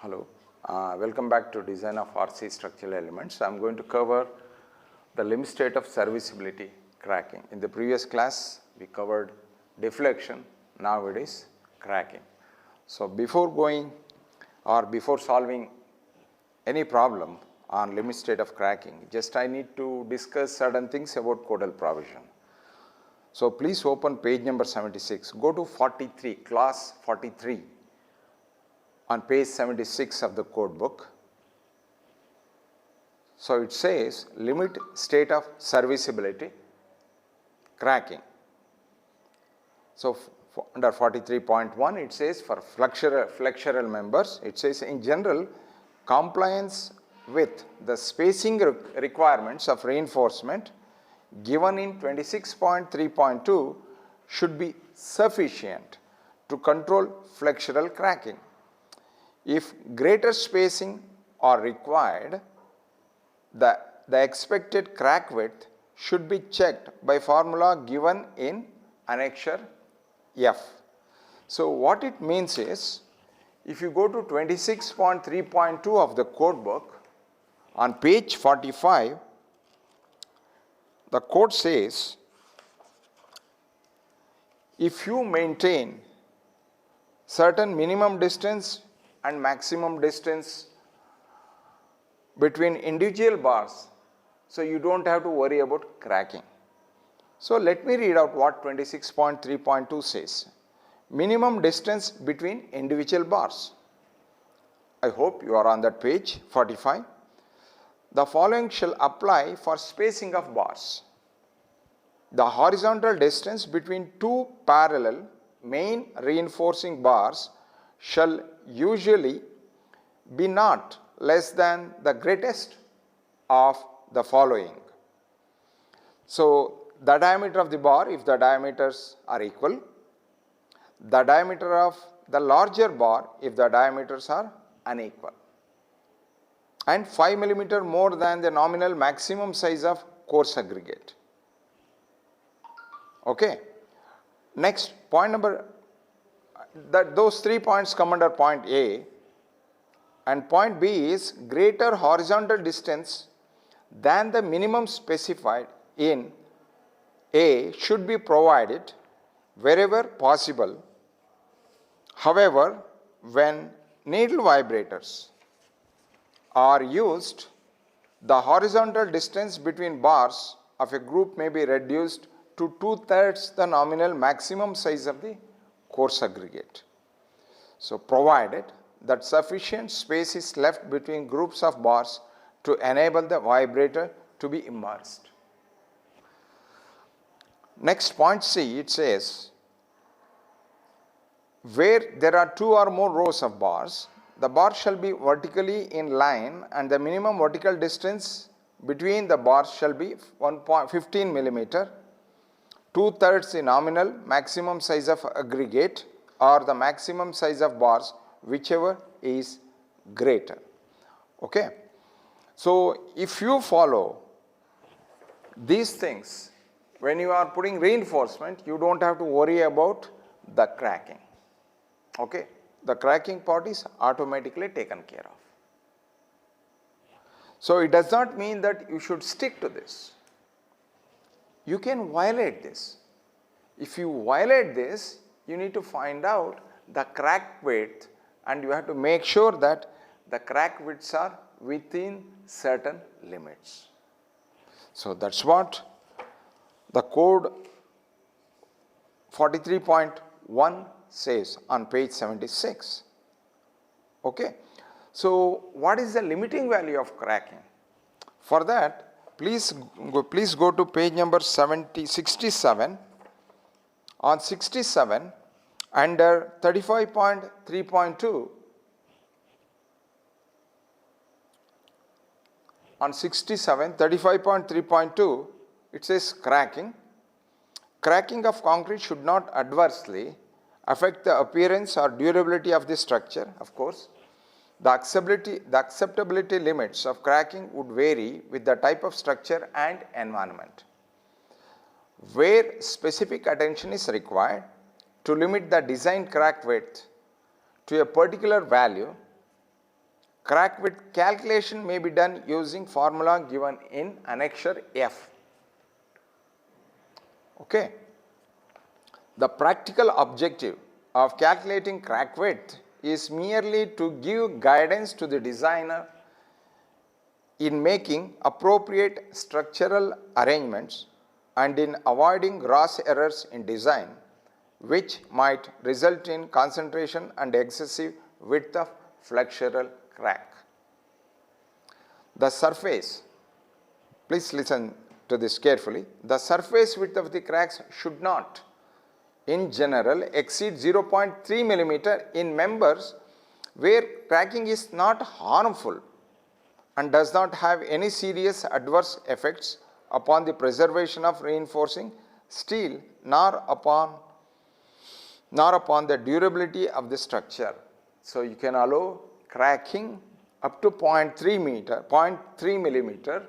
Hello, welcome back to Design of RC Structural Elements. I am going to cover the limit state of serviceability cracking. In the previous class, we covered deflection, now it is cracking. So, before solving any problem on limit state of cracking, just I need to discuss certain things about codal provision. So, please open page number 76, go to 43, class 43. On page 76 of the code book. So, it says limit state of serviceability cracking. So, under 43.1 it says for flexural members, it says in general compliance with the spacing requirements of reinforcement given in 26.3.2 should be sufficient to control flexural cracking. If greater spacing are required, the expected crack width should be checked by formula given in annexure F. So, what it means is, if you go to 26.3.2 of the code book, on page 45, the code says, if you maintain certain minimum distance and maximum distance between individual bars, so you do not have to worry about cracking. So, let me read out what 26.3.2 says. Minimum distance between individual bars. I hope you are on that page 45. The following shall apply for spacing of bars. The horizontal distance between two parallel main reinforcing bars shall usually be not less than the greatest of the following. So, the diameter of the bar, if the diameters are equal, the diameter of the larger bar if the diameters are unequal, and 5 millimeter more than the nominal maximum size of coarse aggregate. Okay. Next, point number, those 3 points come under point A, and point B is greater horizontal distance than the minimum specified in A should be provided wherever possible. However, when needle vibrators are used, the horizontal distance between bars of a group may be reduced to 2/3 the nominal maximum size of the coarse aggregate. So, provided that sufficient space is left between groups of bars to enable the vibrator to be immersed. Next, point C, it says, where there are 2 or more rows of bars, the bar shall be vertically in line and the minimum vertical distance between the bars shall be 15 millimeter, 2/3 the nominal maximum size of aggregate or the maximum size of bars, whichever is greater. Okay. So, if you follow these things, when you are putting reinforcement, you do not have to worry about the cracking. Okay. The cracking part is automatically taken care of. So, it does not mean that you should stick to this. You can violate this. If you violate this, you need to find out the crack width, and you have to make sure that the crack widths are within certain limits. So, that is what the code 43.1 says on page 76. Okay. So, what is the limiting value of cracking? For that, please go to page number 67. On 67, under 35.3.2, on 67, 35.3.2, it says cracking. Cracking of concrete should not adversely affect the appearance or durability of the structure. Of course, the acceptability limits of cracking would vary with the type of structure and environment. Where specific attention is required to limit the design crack width to a particular value, Crack width calculation may be done using formula given in annexure F. Okay. The practical objective of calculating crack width is merely to give guidance to the designer in making appropriate structural arrangements and in avoiding gross errors in design which might result in concentration and excessive width of flexural crack. The surface, please listen to this carefully, the surface width of the cracks should not in general exceed 0.3 millimeter in members where cracking is not harmful and does not have any serious adverse effects upon the preservation of reinforcing steel nor upon the durability of the structure. So, you can allow cracking up to 0.3 millimeter,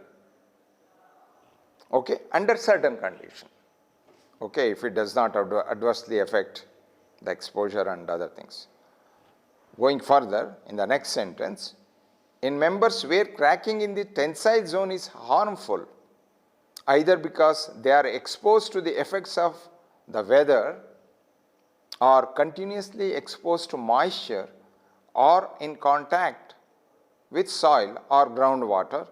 okay, under certain condition, okay, if it does not adversely affect the exposure and other things. Going further in the next sentence, in members where cracking in the tensile zone is harmful either because they are exposed to the effects of the weather or continuously exposed to moisture or in contact with soil or groundwater,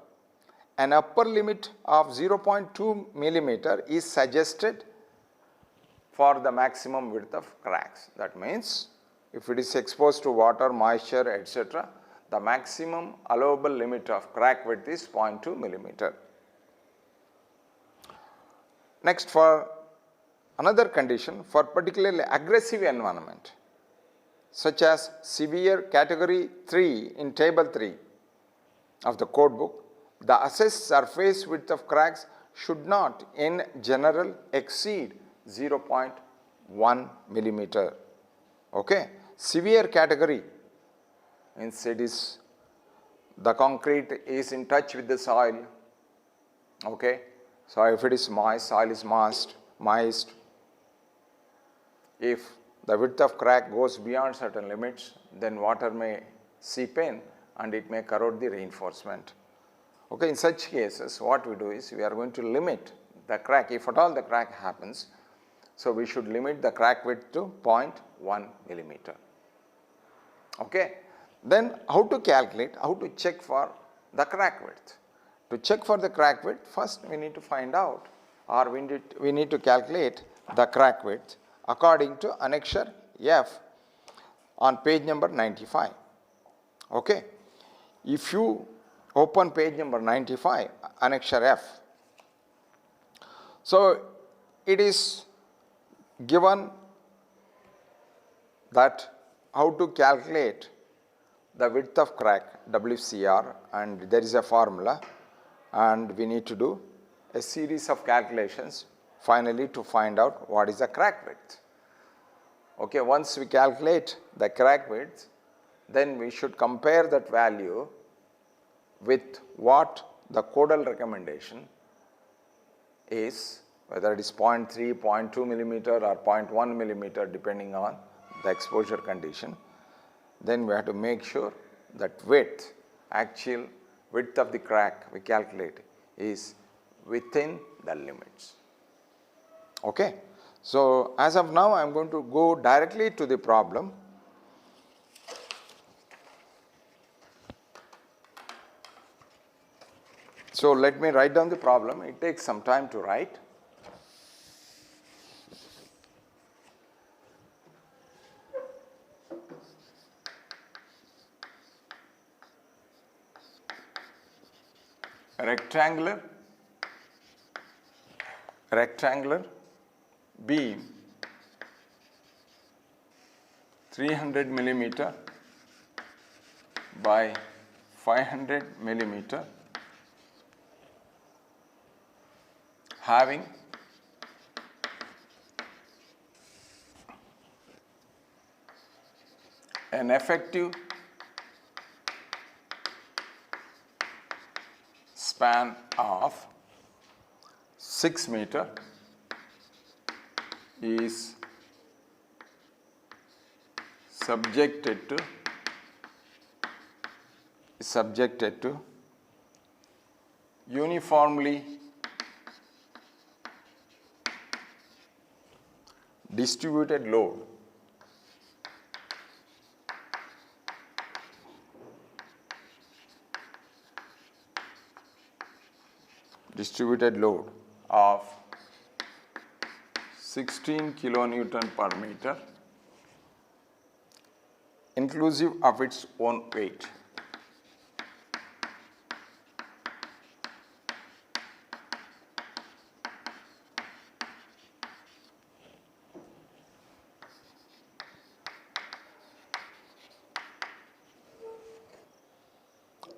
an upper limit of 0.2 millimeter is suggested for the maximum width of cracks. That means, if it is exposed to water, moisture, etc., the maximum allowable limit of crack width is 0.2 millimeter. Next, for another condition, for particularly aggressive environment such as severe category 3 in table 3 of the code book, the assessed surface width of cracks should not in general exceed 0.1 millimeter. Okay. Severe category means it is the concrete is in touch with the soil. Okay. So, if it is moist, soil is moist, if the width of crack goes beyond certain limits, then water may seep in and it may corrode the reinforcement. Okay. In such cases, what we do is we are going to limit the crack, if at all the crack happens. So, we should limit the crack width to 0.1 millimeter. Okay. Then how to calculate, how to check for the crack width? To check for the crack width, first we need to find out, or we need to calculate the crack width according to annexure F on page number 95. Okay. If you open page number 95, annexure F, so it is given that how to calculate the width of crack WCR, and there is a formula, and we need to do a series of calculations finally to find out what is the crack width. Okay, once we calculate the crack width, then we should compare that value with what the codal recommendation is, whether it is 0.3, 0.2 millimeter or 0.1 millimeter depending on the exposure condition. Then we have to make sure that width, actual width of the crack we calculate is within the limits. Okay. So, as of now I am going to go directly to the problem. So, let me write down the problem, it takes some time to write. Rectangular beam 300 millimeter by 500 millimeter having an effective span of 6 meter is subjected to is subjected to uniformly distributed load of 16 kilonewton per meter inclusive of its own weight.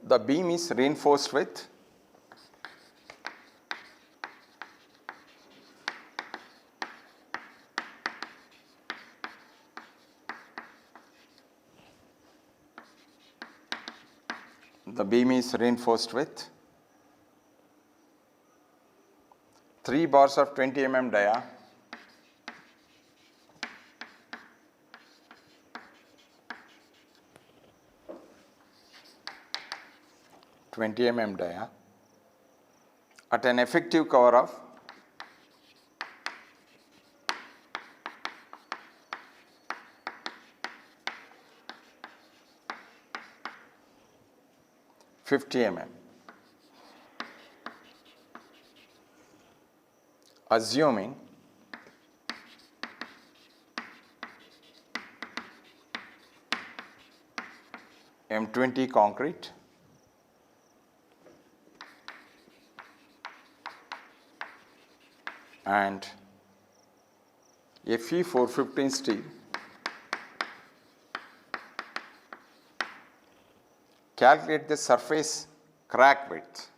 The beam is reinforced with the beam is reinforced with 3 bars of 20 mm dia, at an effective cover of 50 mm. Assuming M20 concrete and Fe 415 steel, calculate the surface crack width.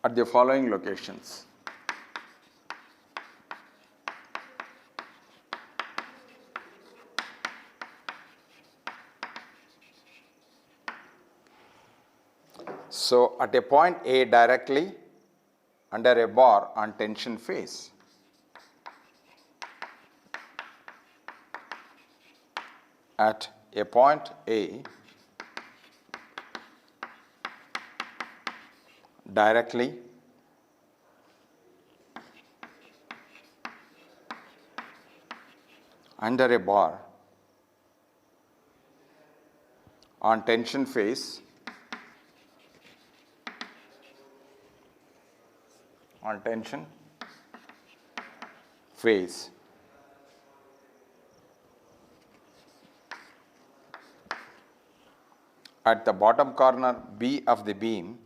At the following locations. So, at a point A directly under a bar on tension phase, at a point A directly under a bar on tension phase at the bottom corner B of the beam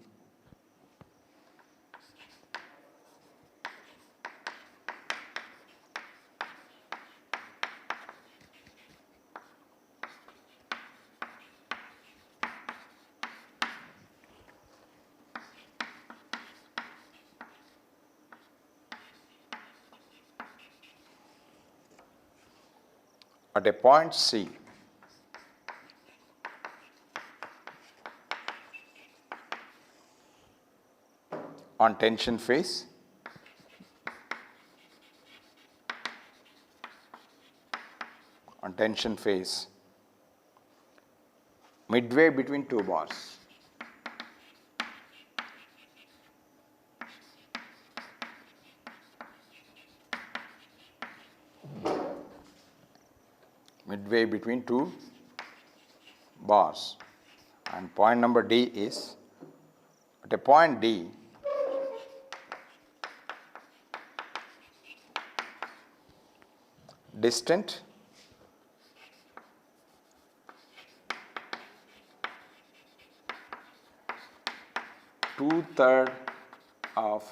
at a point C on tension phase midway between two bars. Midway between two bars, and point number D is at a point D distant two-third of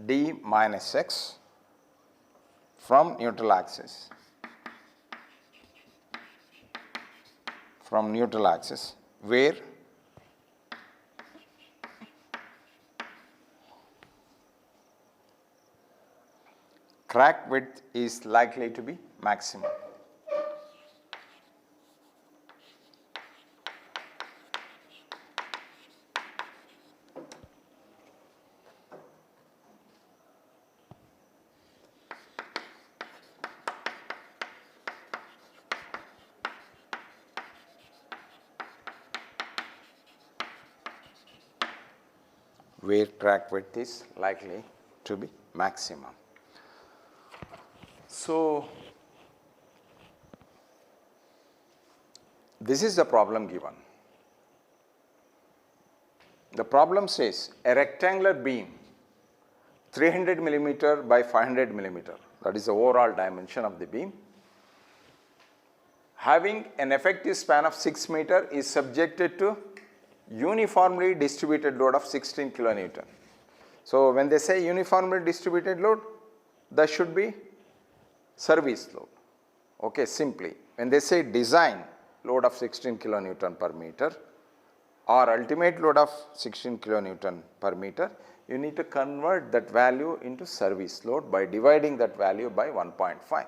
D minus x from neutral axis. Where crack width is likely to be maximum. Where crack width is likely to be maximum. So, this is the problem given. The problem says a rectangular beam 300 millimeter by 500 millimeter, that is the overall dimension of the beam, having an effective span of 6 meter is subjected to uniformly distributed load of 16 kilonewton. So, when they say uniformly distributed load, that should be service load. Okay, simply when they say design load of 16 kilonewton per meter or ultimate load of 16 kilonewton per meter, you need to convert that value into service load by dividing that value by 1.5.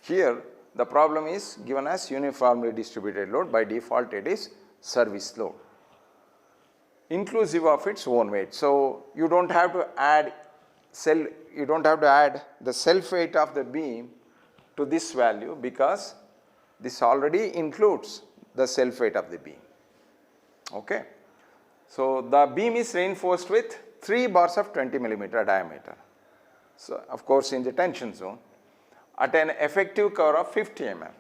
Here the problem is given as uniformly distributed load. By default it is service load inclusive of its own weight. So, you do not have to add the self weight of the beam to this value, because this already includes the self weight of the beam. Okay. So, the beam is reinforced with 3 bars of 20 millimeter diameter. So, of course, in the tension zone at an effective cover of 50 mm.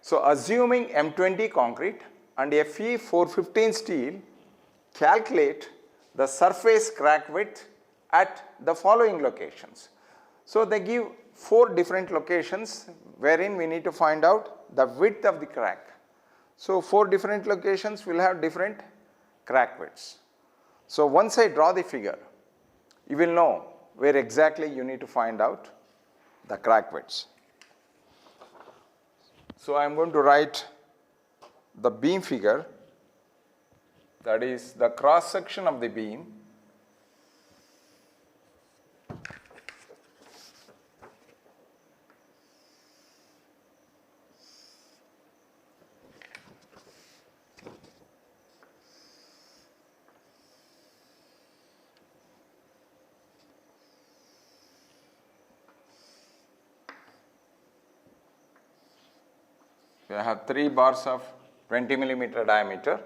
So, assuming M20 concrete and Fe 415 steel, calculate the surface crack width at the following locations. So, they give 4 different locations wherein we need to find out the width of the crack. So, 4 different locations will have different crack widths. So, once I draw the figure, you will know where exactly you need to find out the crack widths. So, I am going to write the beam figure, that is the cross section of the beam we have 3 bars of 20 millimeter diameter.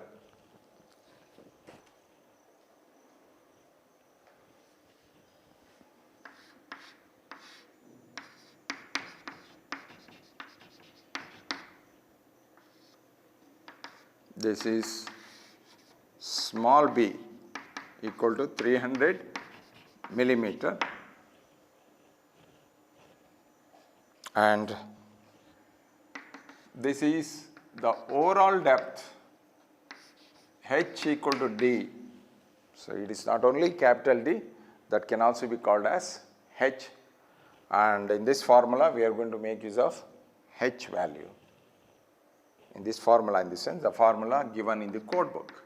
This is small b equal to 300 millimeter, and this is the overall depth h equal to d. So, it is not only capital D, that can also be called as h, and in this formula we are going to make use of h value. In this formula, in this sense, the formula given in the code book,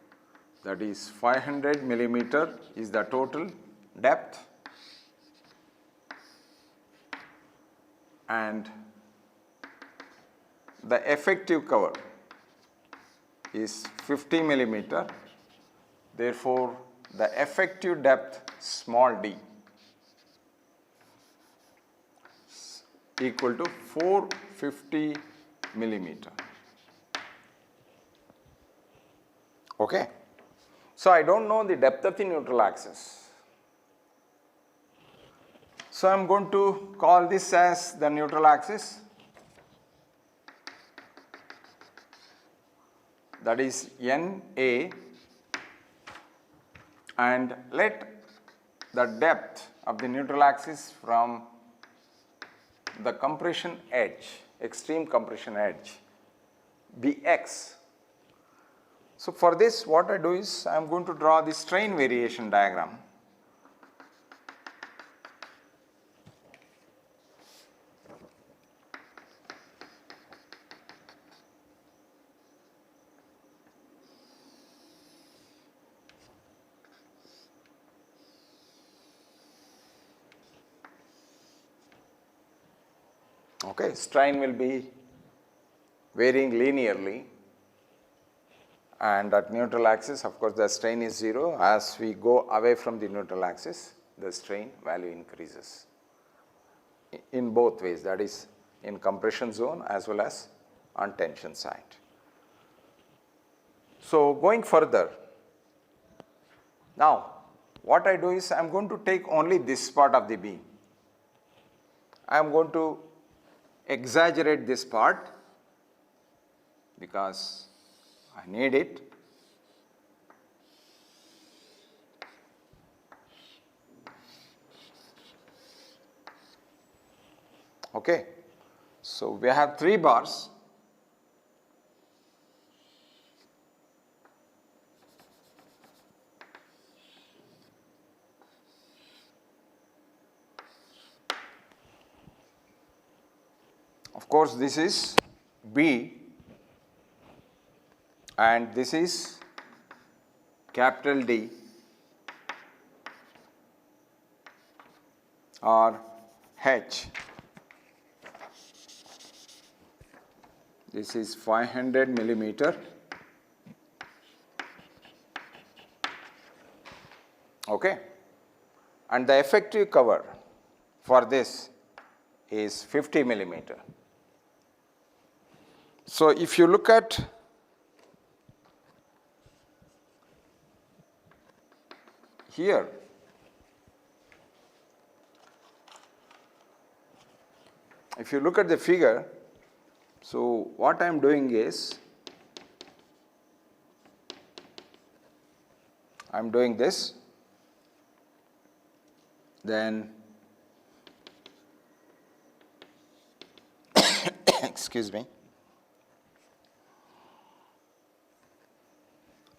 that is 500 millimeter is the total depth and the effective cover is 50 millimeter. Therefore, the effective depth small d equal to 450 millimeter. Okay. So, I do not know the depth of the neutral axis. So, I am going to call this as the neutral axis, that is NA, and let the depth of the neutral axis from the compression edge, extreme compression edge, be x. So, for this what I do is I am going to draw the strain variation diagram. Okay, strain will be varying linearly, and at neutral axis, of course, the strain is 0. As we go away from the neutral axis, the strain value increases in both ways, that is in compression zone as well as on tension side. So, going further, now what I do is I am going to take only this part of the beam. I am going to exaggerate this part because I need it. Okay. So, we have 3 bars. Of course, this is B and this is capital D or H. This is 500 millimeter. Okay. And the effective cover for this is 50 millimeter. So, if you look at here, if you look at the figure, so what I am doing is, I am doing this, then excuse me.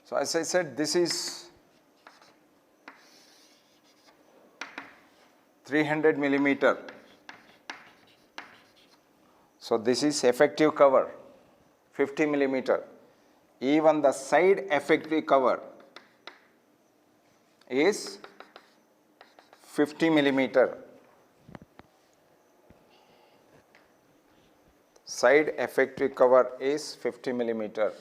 So, as I said, this is 300 millimeter. So, this is effective cover 50 millimeter. Even the side effective cover is 50 millimeter. Side effective cover is 50 millimeter.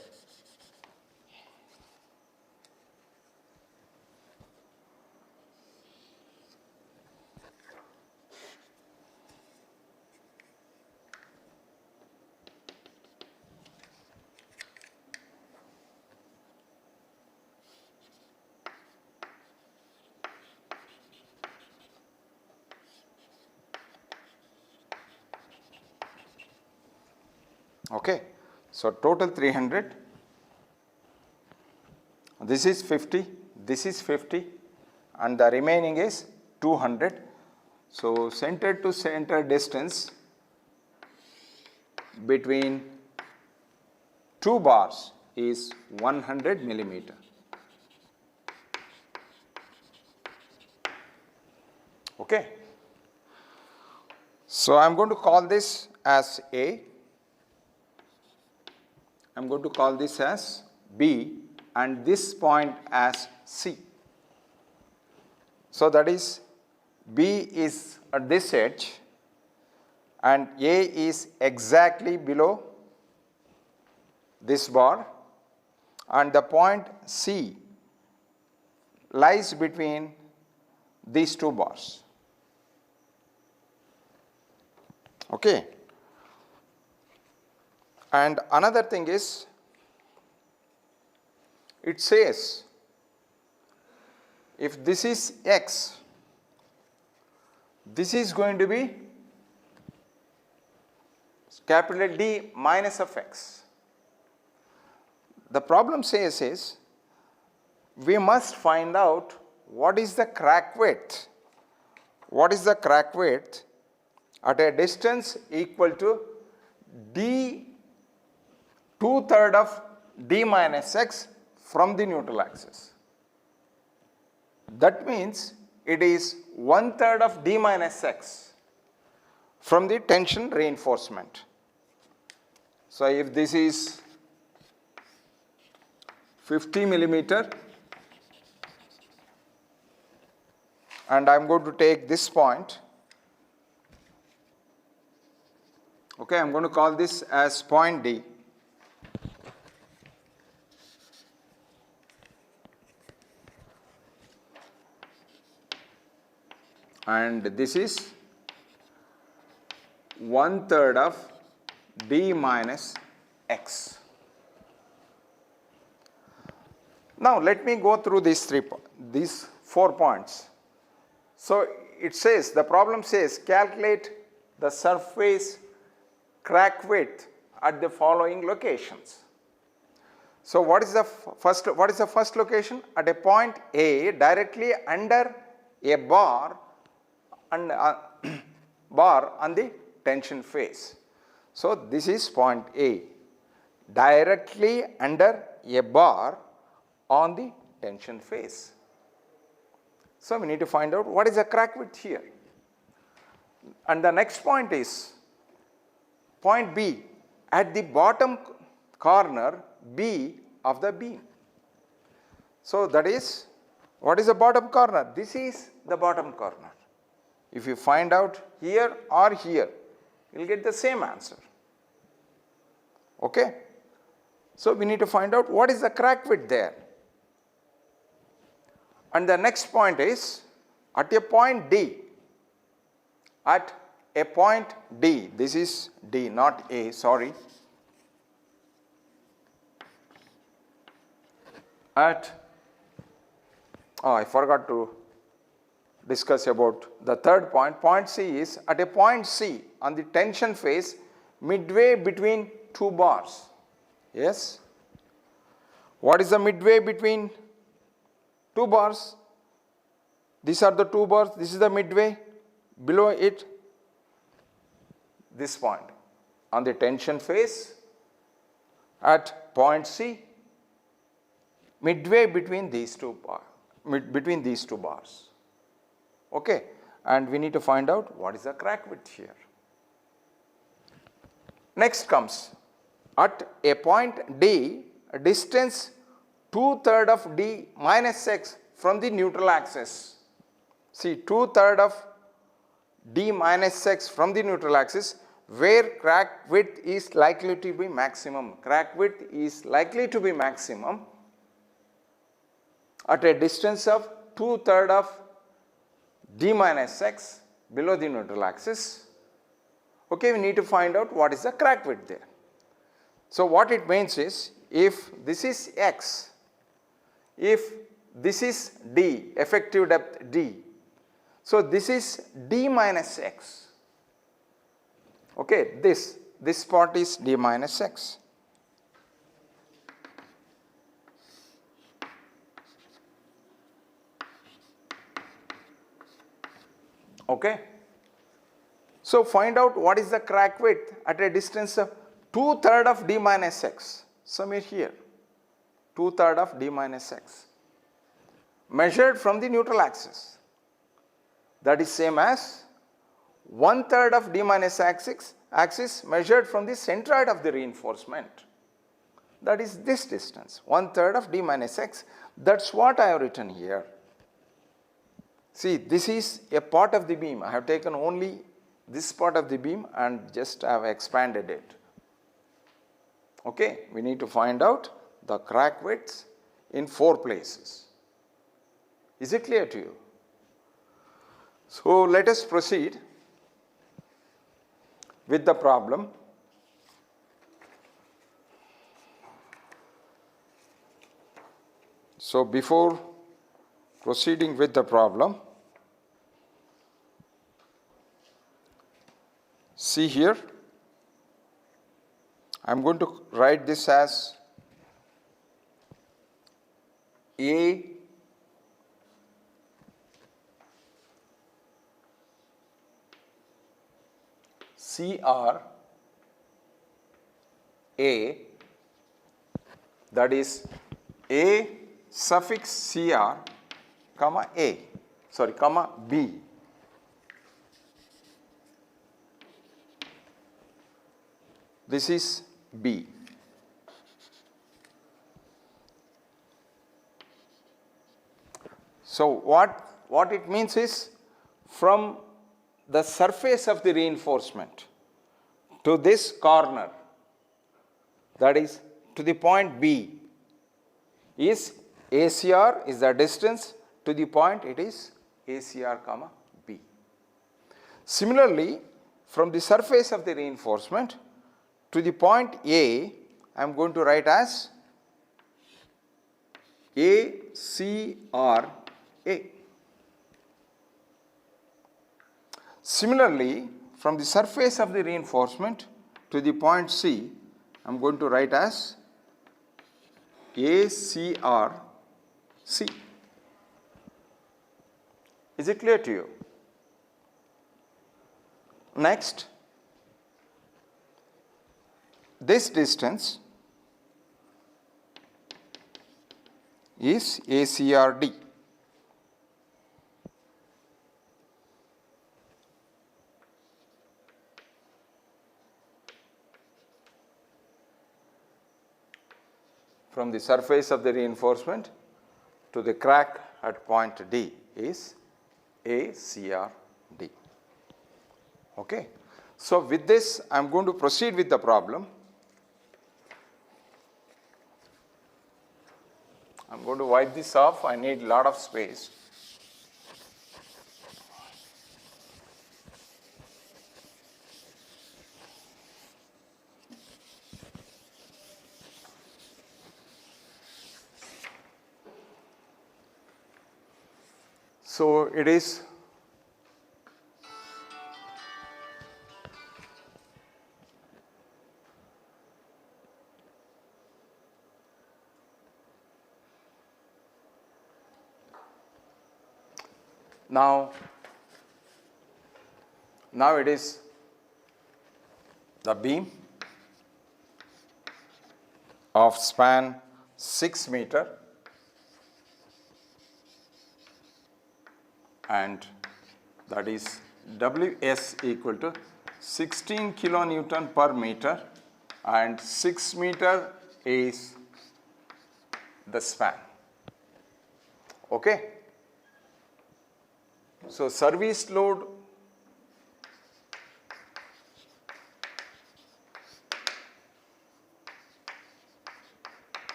Okay. So, total 300, this is 50, this is 50 and the remaining is 200. So, center to center distance between 2 bars is 100 millimeter. Okay. So, I am going to call this as A. I am going to call this as B and this point as C. So, that is B is at this edge and A is exactly below this bar and the point C lies between these 2 bars. Okay. And another thing is, it says if this is x, this is going to be capital D minus of x. The problem says is, we must find out what is the crack width. What is the crack width at a distance equal to D 2/3 of D minus x from the neutral axis. That means it is 1/3 of D minus x from the tension reinforcement. So, if this is 50 millimeter and I am going to take this point, Okay, I am going to call this as point D. And this is 1/3 of D minus X. Now let me go through these 4 points. So it says, the problem says calculate the surface crack width at the following locations. So what is the first location? At a point A, directly under a bar and bar on the tension phase. So this is point A, directly under a bar on the tension phase. So we need to find out what is the crack width here. And the next point is point B, at the bottom corner B of the beam. So that is, what is the bottom corner? This is the bottom corner. If you find out here or here, you will get the same answer. Okay? So we need to find out what is the crack width there. And the next point is at a point D. At a point D, this is D, not A, sorry. I forgot to discuss about the third point. Point C is at a point C on the tension phase midway between 2 bars. Yes? What is the midway between 2 bars? These are the 2 bars. This is the midway. Below it, this point on the tension phase at point C, midway between these two bars. Okay, and we need to find out what is the crack width here. Next comes at a point D, a distance 2/3 of D minus X from the neutral axis. See, 2/3 of D minus X from the neutral axis, where crack width is likely to be maximum. Crack width is likely to be maximum at a distance of 2/3 of D minus X below the neutral axis. Okay, we need to find out what is the crack width there. So what it means is, if this is X, if this is D, effective depth D, so this is D minus X. Okay, this part is D minus X. Okay. So find out what is the crack width at a distance of 2/3 of D minus X. Somewhere here, 2/3 of D minus X, measured from the neutral axis. That is same as 1/3 of D minus axis measured from the centroid of the reinforcement. That is this distance, 1/3 of D minus X. That's what I have written here. See, this is a part of the beam. I have taken only this part of the beam and just have expanded it. Okay, we need to find out the crack widths in 4 places. Is it clear to you? So let us proceed with the problem. So before proceeding with the problem, see here, I am going to write this as A CR A, that is A suffix CR comma A, sorry, comma B. This is B. So what it means is, from the surface of the reinforcement to this corner, that is to the point B, is ACR is the distance to the point, it is ACR comma B. Similarly, from the surface of the reinforcement to the point A, I am going to write as ACRA. Similarly, from the surface of the reinforcement to the point C, I am going to write as ACRC. Is it clear to you? Next, this distance is ACRD. From the surface of the reinforcement to the crack at point D is ACRD. Okay. So, with this I am going to proceed with the problem. I am going to wipe this off, I need a lot of space. So, it is now it is the beam of span 6 meter and that is Ws equal to 16 kilonewton per meter and 6 meter is the span. Okay. So, service load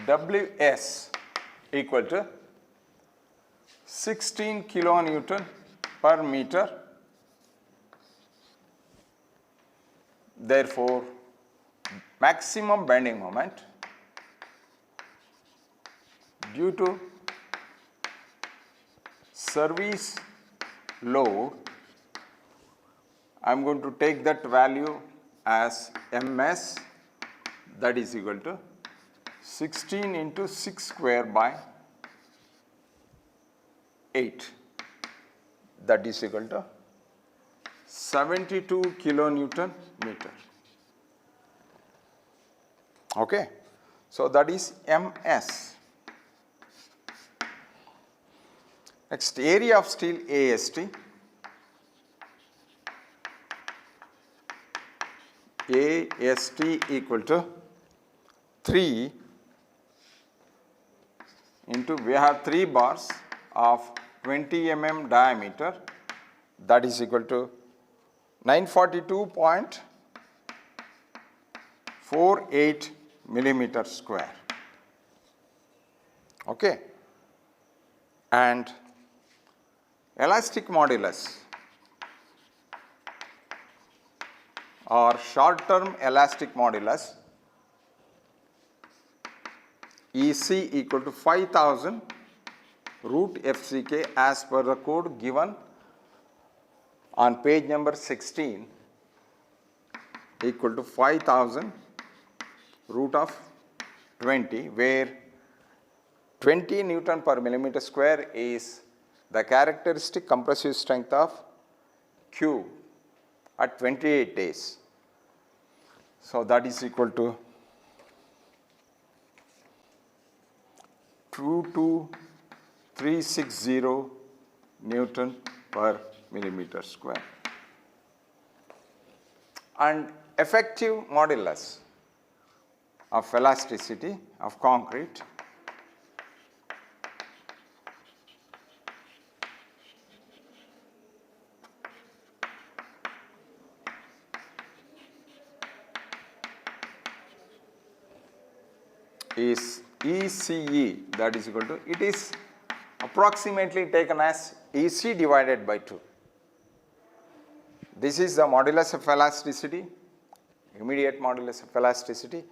Ws equal to 16 kilonewton per meter. Therefore, maximum bending moment due to service load, I am going to take that value as Ms, that is equal to 16 into 6 square by 8, that is equal to 72 kilonewton meter. Okay. So, that is Ms. Next, area of steel AST. AST equal to 3 into, we have 3 bars of 20 mm diameter, that is equal to 942.48 millimeter square. Okay. And elastic modulus or short term elastic modulus EC equal to 5000 root FCK as per the code given on page number 16, equal to 5000 root of 20, where 20 Newton per millimeter square is the characteristic compressive strength of Q at 28 days. So, that is equal to 22360 Newton per millimeter square. And effective modulus of elasticity of concrete is ECE, that is equal to, it is approximately taken as EC divided by 2. This is the modulus of elasticity, immediate modulus of elasticity.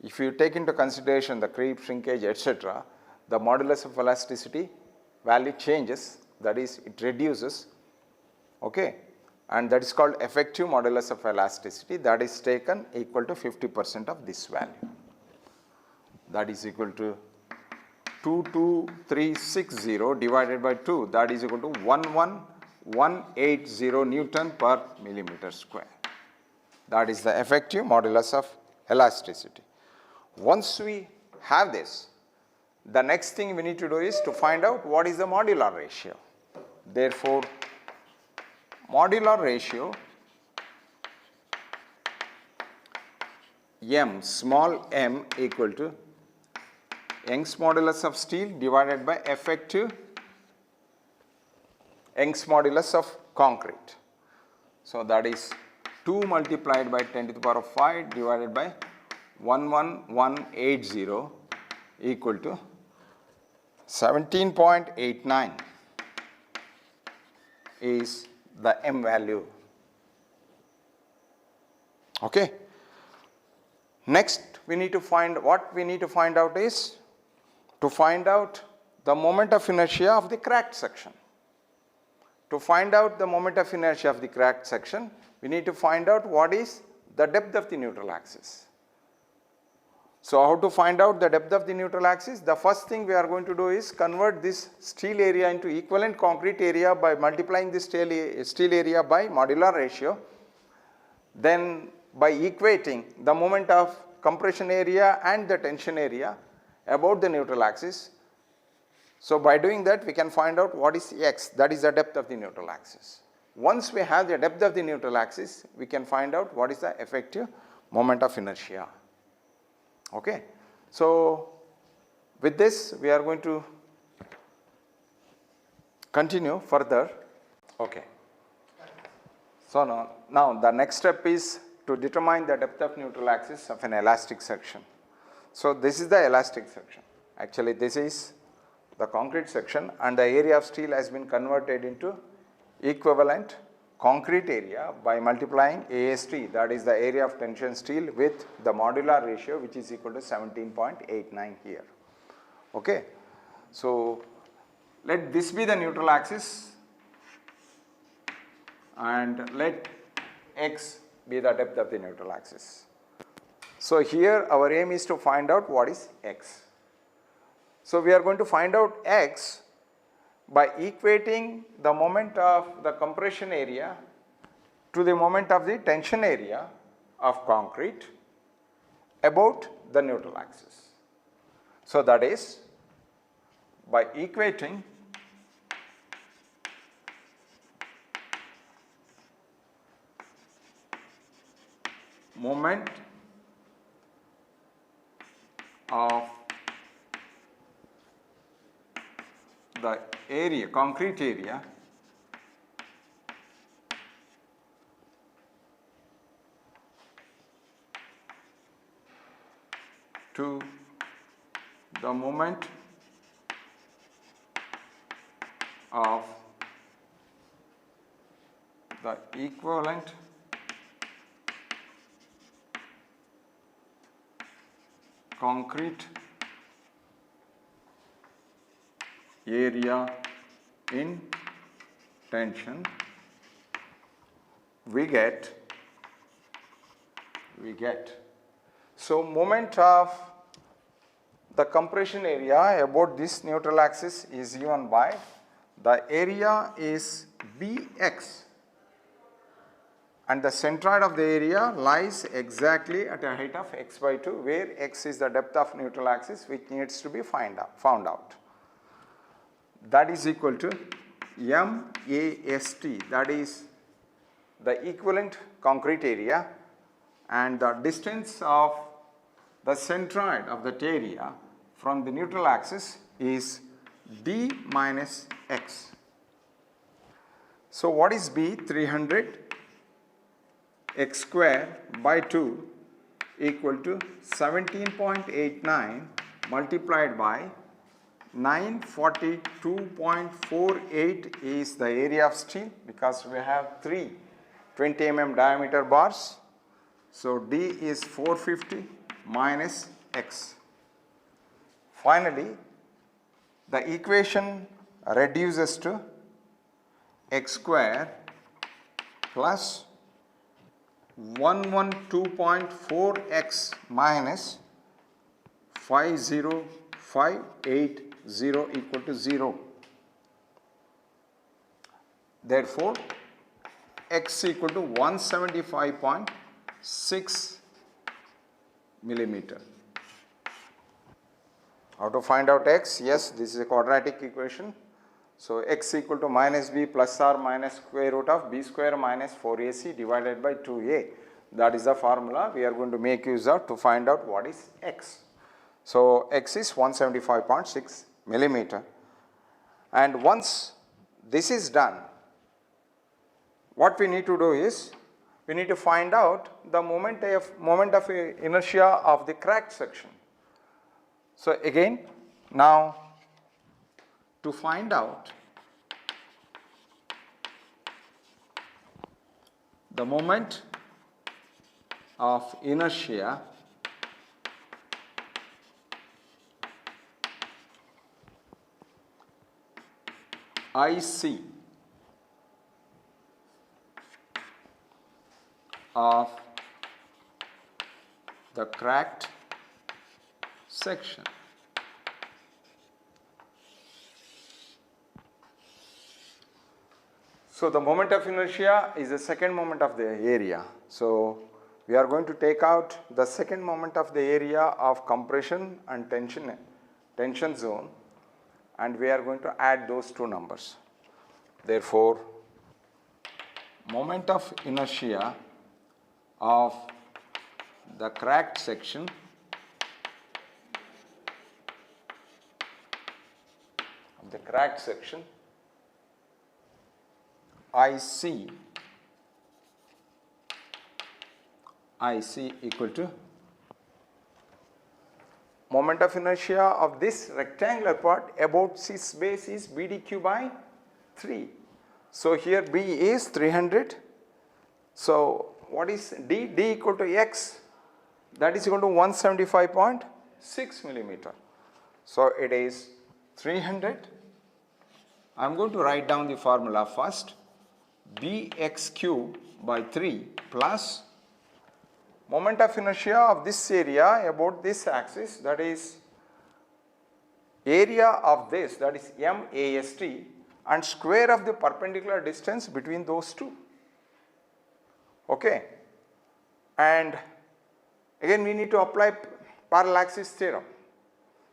If you take into consideration the creep, shrinkage, etc., the modulus of elasticity value changes, that is it reduces, okay, and that is called effective modulus of elasticity, that is taken equal to 50% of this value, that is equal to 22360 divided by 2, that is equal to 11180 Newton per millimeter square. That is the effective modulus of elasticity. Once we have this, the next thing we need to do is to find out what is the modular ratio. Therefore, modular ratio m, small m, equal to Young's modulus of steel divided by effective Young's modulus of concrete. So, that is 2 multiplied by 10 to the power of 5 divided by 11180 equal to 17.89 is the m value. Okay. Next, we need to find, what we need to find out is to find out the moment of inertia of the cracked section. To find out the moment of inertia of the cracked section, we need to find out what is the depth of the neutral axis. So, how to find out the depth of the neutral axis? The first thing we are going to do is convert this steel area into equivalent concrete area by multiplying this steel area by modular ratio. Then by equating the moment of compression area and the tension area about the neutral axis. So, by doing that we can find out what is x, that is the depth of the neutral axis. Once we have the depth of the neutral axis, we can find out what is the effective moment of inertia. Okay. So, with this we are going to continue further. Okay. So, now the next step is to determine the depth of neutral axis of an elastic section. So, this is the elastic section. Actually, this is the concrete section and the area of steel has been converted into equivalent concrete area by multiplying AST, that is the area of tension steel, with the modular ratio, which is equal to 17.89 here. Okay. So, let this be the neutral axis and let x be the depth of the neutral axis. So, here our aim is to find out what is x. So, we are going to find out x by equating the moment of the compression area to the moment of the tension area of concrete about the neutral axis. So, that is by equating moment of the area, concrete area, to the moment of the equivalent concrete area in tension, we get so moment of the compression area about this neutral axis is given by the area is Bx and the centroid of the area lies exactly at a height of x by 2, where x is the depth of neutral axis which needs to be found out. That is equal to MAST, that is the equivalent concrete area, and the distance of the centroid of that area from the neutral axis is D minus x. So, what is B? 300 x square by 2 equal to 17.89 multiplied by 942.48 is the area of steel, because we have three 20 mm diameter bars. So D is 450 minus X. Finally, the equation reduces to X square plus 112.4X minus 50580 equal to 0. Therefore, X equal to 175.6 millimeter. How to find out X? Yes, this is a quadratic equation. So X equal to minus B plus or minus square root of B square minus 4AC divided by 2A. That is the formula we are going to make use of to find out what is X. So X is 175.6 millimeter. And once this is done, what we need to do is, we need to find out the moment of inertia of the cracked section. So again, now to find out the moment of inertia IC of the cracked section. So the moment of inertia is the second moment of the area. So we are going to take out the second moment of the area of compression and tension zone, and we are going to add those two numbers. Therefore, moment of inertia of the cracked section IC equal to moment of inertia of this rectangular part about its base is BDQ by 3. So here B is 300. So what is D? D equal to X, that is equal to 175.6 millimeter. So it is 300. I am going to write down the formula first. Bx cube by 3 plus moment of inertia of this area about this axis, that is area of this, that is MAST, and square of the perpendicular distance between those two. Okay. And again we need to apply parallel axis theorem.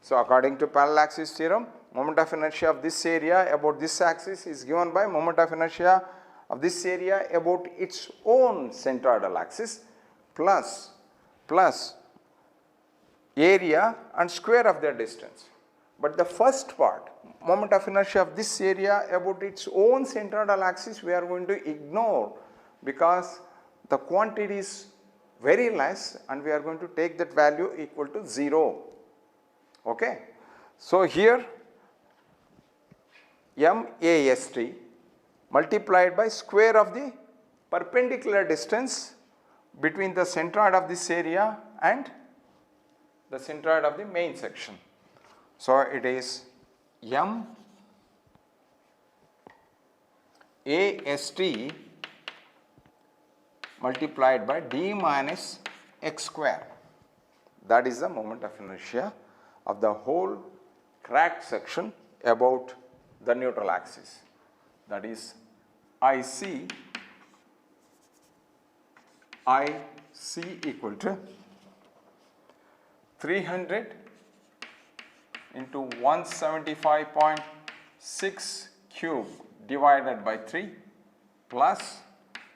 So according to parallel axis theorem, moment of inertia of this area about this axis is given by moment of inertia of this area about its own centroidal axis plus area and square of their distance. But the first part, moment of inertia of this area about its own centroidal axis, we are going to ignore because the quantity is very less and we are going to take that value equal to 0. Okay. So here MAST multiplied by square of the perpendicular distance between the centroid of this area and the centroid of the main section. So it is MAST multiplied by D minus X square. That is the moment of inertia of the whole cracked section about the neutral axis. That is IC equal to 300 into 175.6 cube divided by 3 plus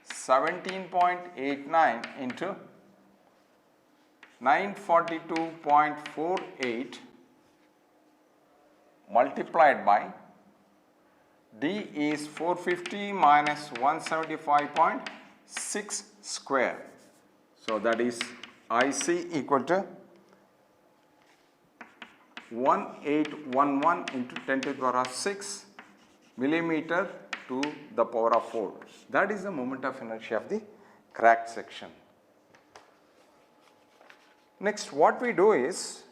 17.89 into 942.48 multiplied by D is 450 minus 175.6 square. So that is IC equal to 1811 into 10 to the power of 6 millimeter to the power of 4. That is the moment of inertia of the cracked section. Next, what we do is,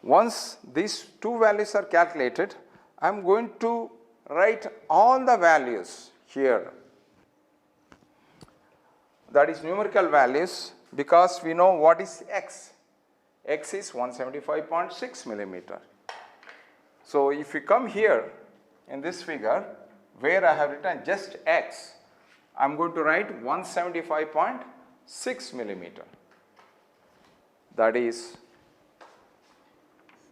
once these two values are calculated, I am going to write all the values here, that is numerical values, because we know what is x. X is 175.6 millimeter. So, if you come here in this figure where I have written just x, I am going to write 175.6 millimeter. That is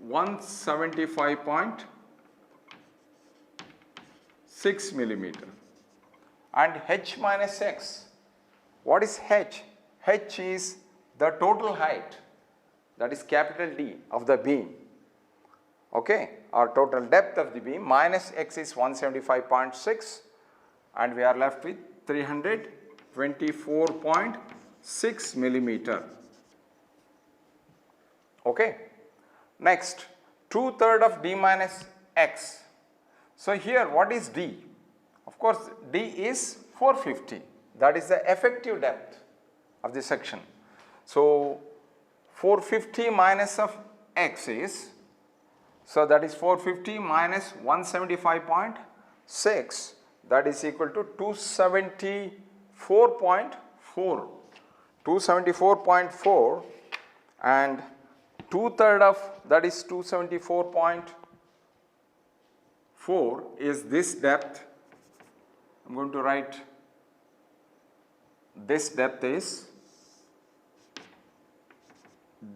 175.6 millimeter. And h minus x, what is h? H is the total height, that is capital D of the beam, okay, or total depth of the beam, minus x is 175.6, and we are left with 324.6 millimeter. Okay. Next, 2/3 of d minus x. So, here what is d? Of course, d is 450, that is the effective depth of the section. So, 450 minus of x is, so that is 450 minus 175.6, that is equal to 274.4. 274.4, and 2/3 of that is 274.4 is this depth. I am going to write this depth is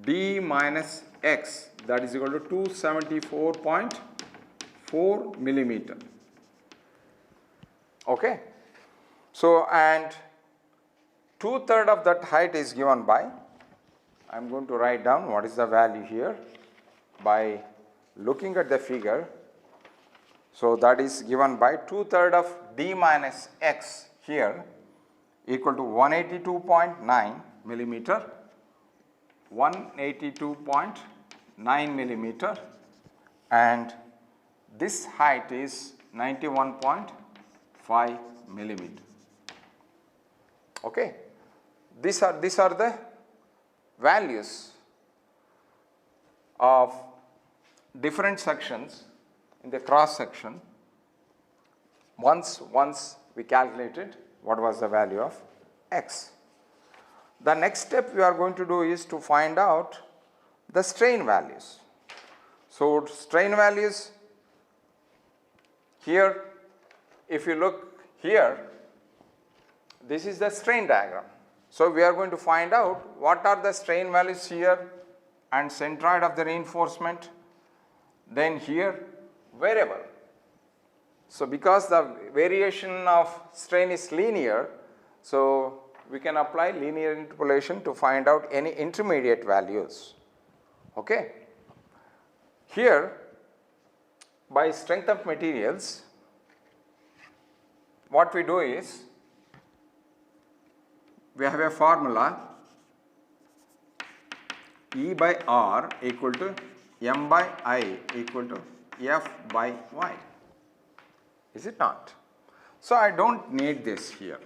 d minus x, that is equal to 274.4 millimeter. Okay. So, and 2/3 of that height is given by, I am going to write down what is the value here by looking at the figure. So, that is given by 2/3 of d minus x here equal to 182.9 millimeter, 182.9 millimeter, and this height is 91.5 millimeter. Okay. These are the values of different sections in the cross section once we calculated what was the value of x. The next step we are going to do is to find out the strain values. So, strain values here, if you look here, this is the strain diagram. So, we are going to find out what are the strain values here and centroid of the reinforcement, then here variable. So, because the variation of strain is linear, so we can apply linear interpolation to find out any intermediate values. Okay. Here, by strength of materials, what we do is, we have a formula E by R equal to M by I equal to F by Y. Is it not? So, I do not need this here.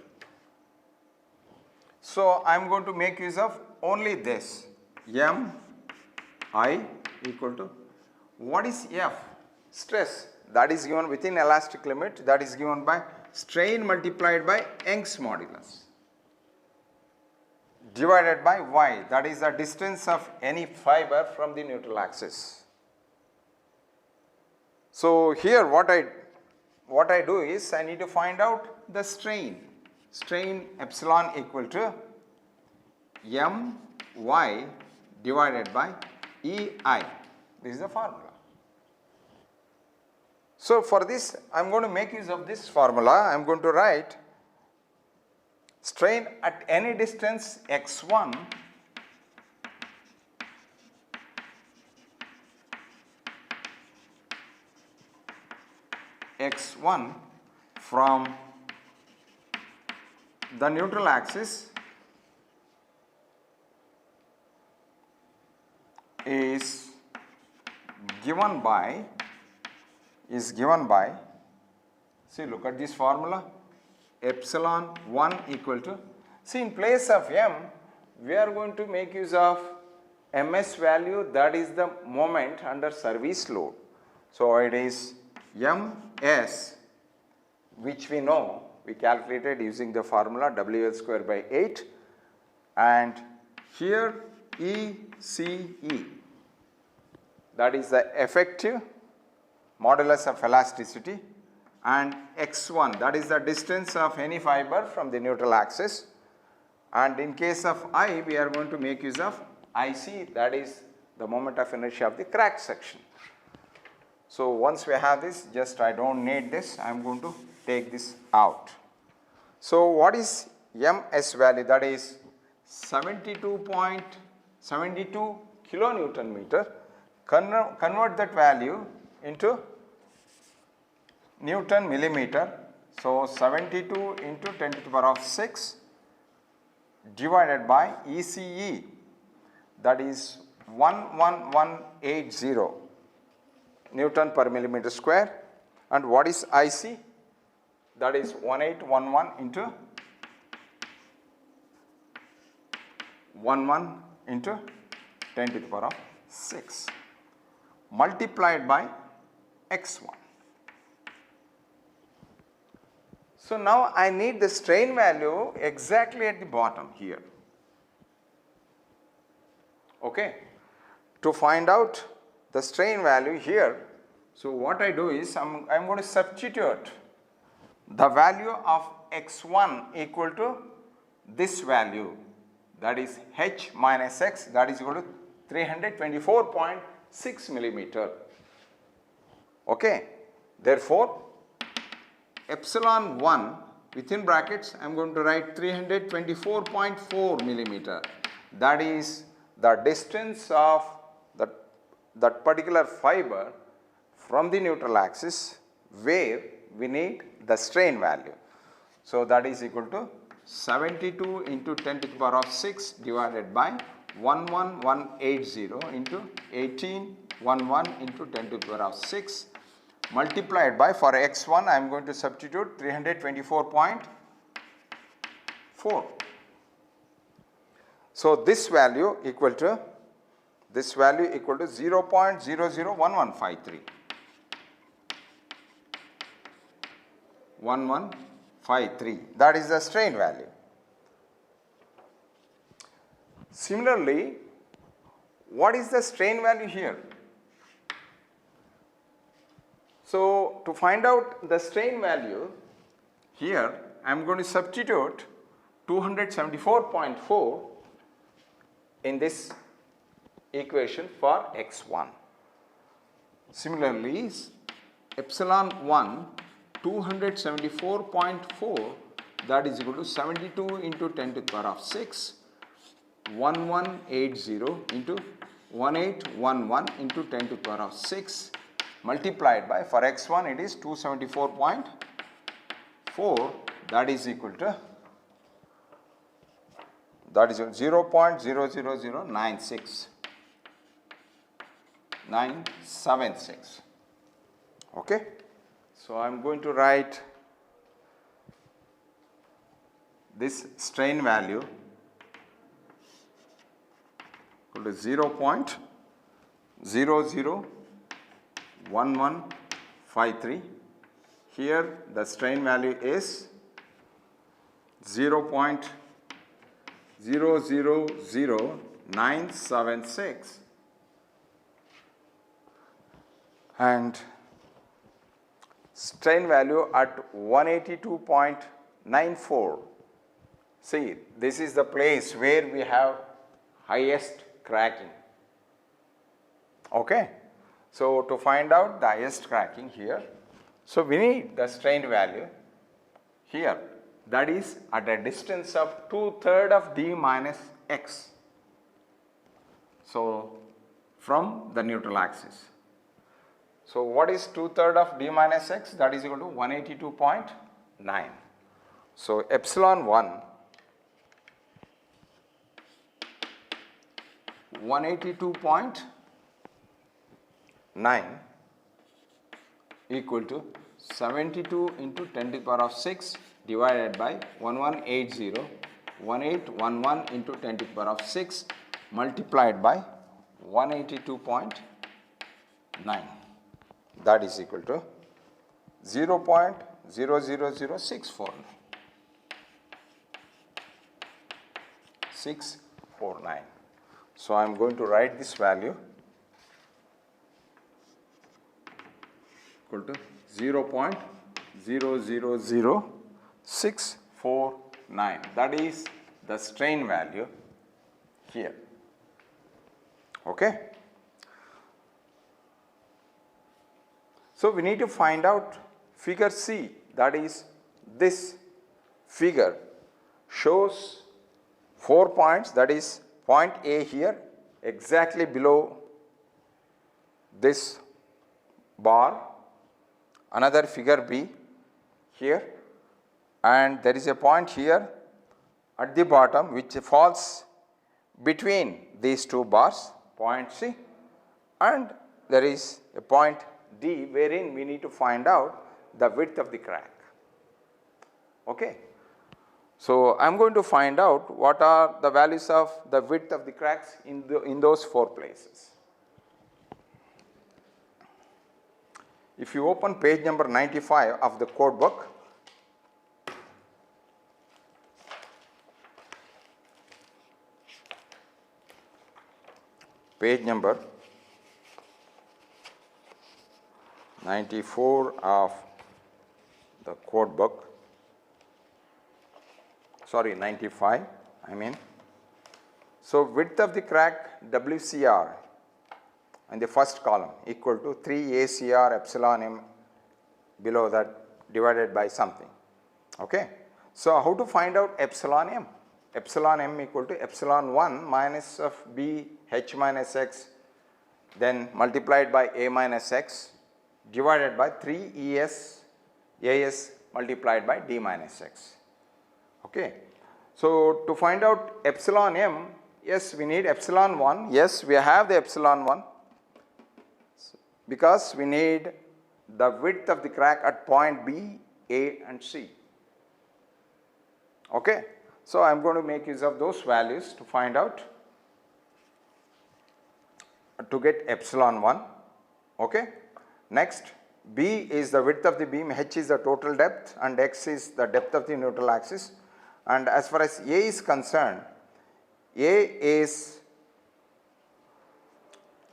So, I am going to make use of only this M I equal to, what is F? Stress, that is given within elastic limit, that is given by strain multiplied by Young's modulus, divided by Y, that is the distance of any fiber from the neutral axis. So, here what I do is, I need to find out the strain epsilon equal to M Y divided by E I. This is the formula. So, for this I am going to make use of this formula. I am going to write strain at any distance x1 from the neutral axis is given by, see, look at this formula, epsilon 1 equal to, see, in place of m, we are going to make use of ms value, that is the moment under service load. So it is ms, which we know, we calculated using the formula WL square by 8, and here ECE, that is the effective modulus of elasticity, and x1, that is the distance of any fiber from the neutral axis, and in case of I, we are going to make use of IC, that is the moment of inertia of the cracked section. So once we have this, just I do not need this, I am going to take this out. So what is ms value? That is 72.72 kilonewton meter. Convert that value into Newton millimeter. So 72 into 10 to the power of 6 divided by ECE, that is 11180 Newton per millimeter square, and what is IC? That is 1811 into 11 into 10 to the power of 6 multiplied by x1. So now I need the strain value exactly at the bottom here. Okay. To find out the strain value here, so what I do is I am going to substitute the value of x1 equal to this value, that is h minus x, that is equal to 324.6 millimeter. Okay. Therefore, epsilon 1 within brackets I am going to write 324.4 millimeter, that is the distance of that particular fiber from the neutral axis where we need the strain value. So that is equal to 72 into 10 to the power of 6 divided by 11180 into 1811 into 10 to the power of 6 multiplied by, for x1 I am going to substitute 324.4. So this value equal to 0.001153. 1153, that is the strain value. Similarly, what is the strain value here? So to find out the strain value here, I am going to substitute 274.4 in this equation for x1. Similarly, epsilon 1 274.4, that is equal to 72 into 10 to the power of 6 1180 into 1811 into 10 to the power of 6 multiplied by, for x1 it is 274.4, that is equal to 0.000976. Okay. So I am going to write this strain value equal to 0.001153. Here the strain value is 0.000976 and strain value at 182.94. See, this is the place where we have highest cracking. Okay. So to find out the highest cracking here, so we need the strain value here, that is at a distance of 2/3 of d minus x. So from the neutral axis. So what is 2/3 of d minus x? That is equal to 182.9. So epsilon 1 182.9 equal to 72 into 10 to the power of 6 divided by 1811 into 10 to the power of 6 multiplied by 182.9, that is equal to 0.000649. So I am going to write this value equal to 0.000649. That is the strain value here. Okay. So we need to find out figure C, that is this figure shows 4 points, that is point A here exactly below this bar, another figure B here, and there is a point here at the bottom which falls between these two bars, point C, and there is a point D wherein we need to find out the width of the crack. Okay. So I am going to find out what are the values of the width of the cracks in those 4 places. If you open page number 95 of the code book, page number 94 of the code book, sorry 95 I mean. So width of the crack WCR in the first column equal to 3 ACR epsilon m below that divided by something. Okay. So how to find out epsilon m? Epsilon m equal to epsilon 1 minus of B h minus x then multiplied by a minus x divided by 3 ES AS multiplied by d minus x. Okay. So to find out epsilon m, yes we need epsilon 1, yes we have the epsilon 1 because we need the width of the crack at point B, A and C. Okay. So I am going to make use of those values to find out, to get epsilon 1. Okay. Next, B is the width of the beam, h is the total depth and x is the depth of the neutral axis, and as far as A is concerned, A is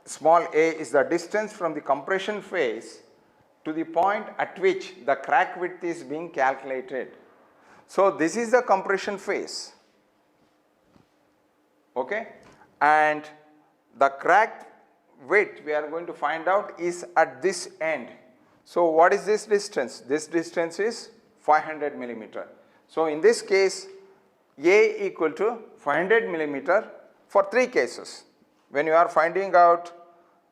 small a is the distance from the compression phase to the point at which the crack width is being calculated. So this is the compression phase, okay, and the crack width we are going to find out is at this end. So what is this distance? This distance is 500 millimeter. So in this case A equal to 500 millimeter for 3 cases when you are finding out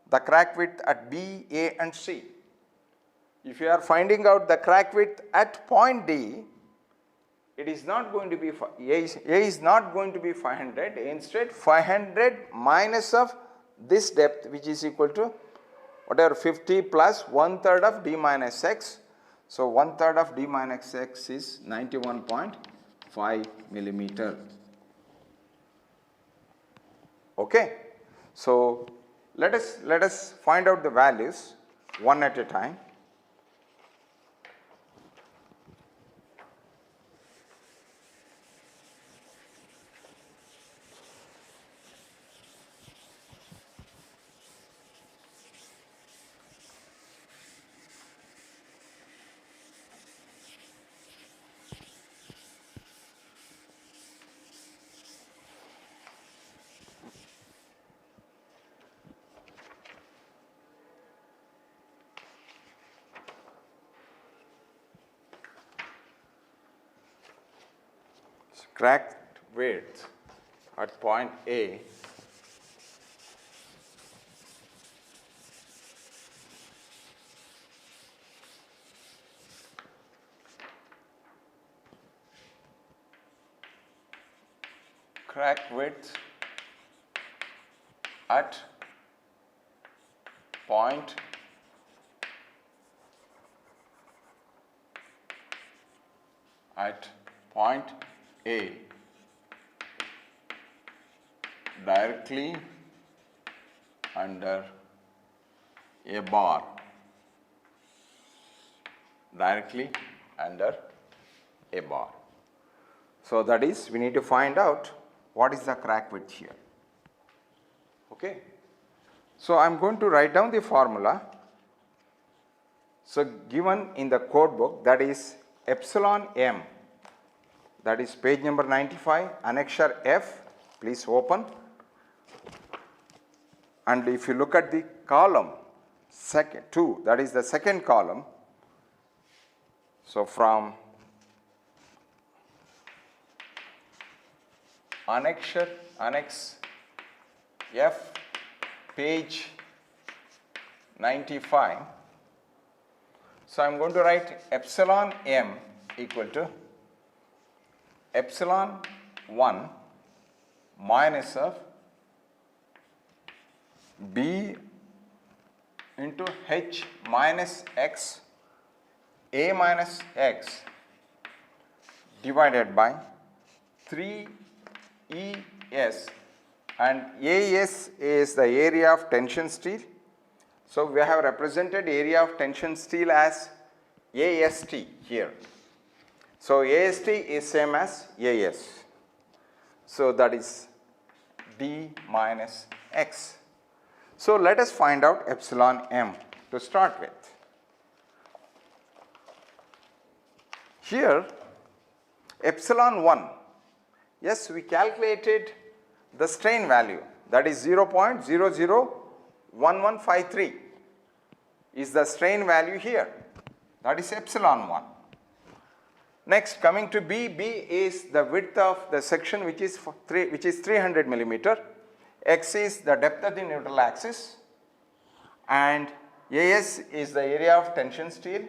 the crack width at B, A and C. If you are finding out the crack width at point D, it is not going to be A is not going to be 500, instead 500 minus of this depth which is equal to whatever 50 plus 1/3 of d minus x. So 1/3 of d minus x is 91.5 millimeter. Okay. So let us find out the values one at a time. Crack width at point A crack width at point A directly under a bar, directly under a bar. So that is, we need to find out what is the crack width here. Okay. So I am going to write down the formula. So given in the code book, that is epsilon m, that is page number 95, annexure F, please open. And if you look at the column 2, that is the second column. So from annex F, page 95. So I am going to write epsilon m equal to epsilon 1 minus of b into h minus x, a minus x divided by 3 ES, and AS is the area of tension steel. So we have represented area of tension steel as AST here. So AST is same as AS. So that is D minus X. So let us find out epsilon m to start with. Here epsilon 1, yes, we calculated the strain value, that is 0.001153 is the strain value here, that is epsilon 1. Next, coming to B, B is the width of the section which is 300 millimeter, X is the depth of the neutral axis, and AS is the area of tension steel,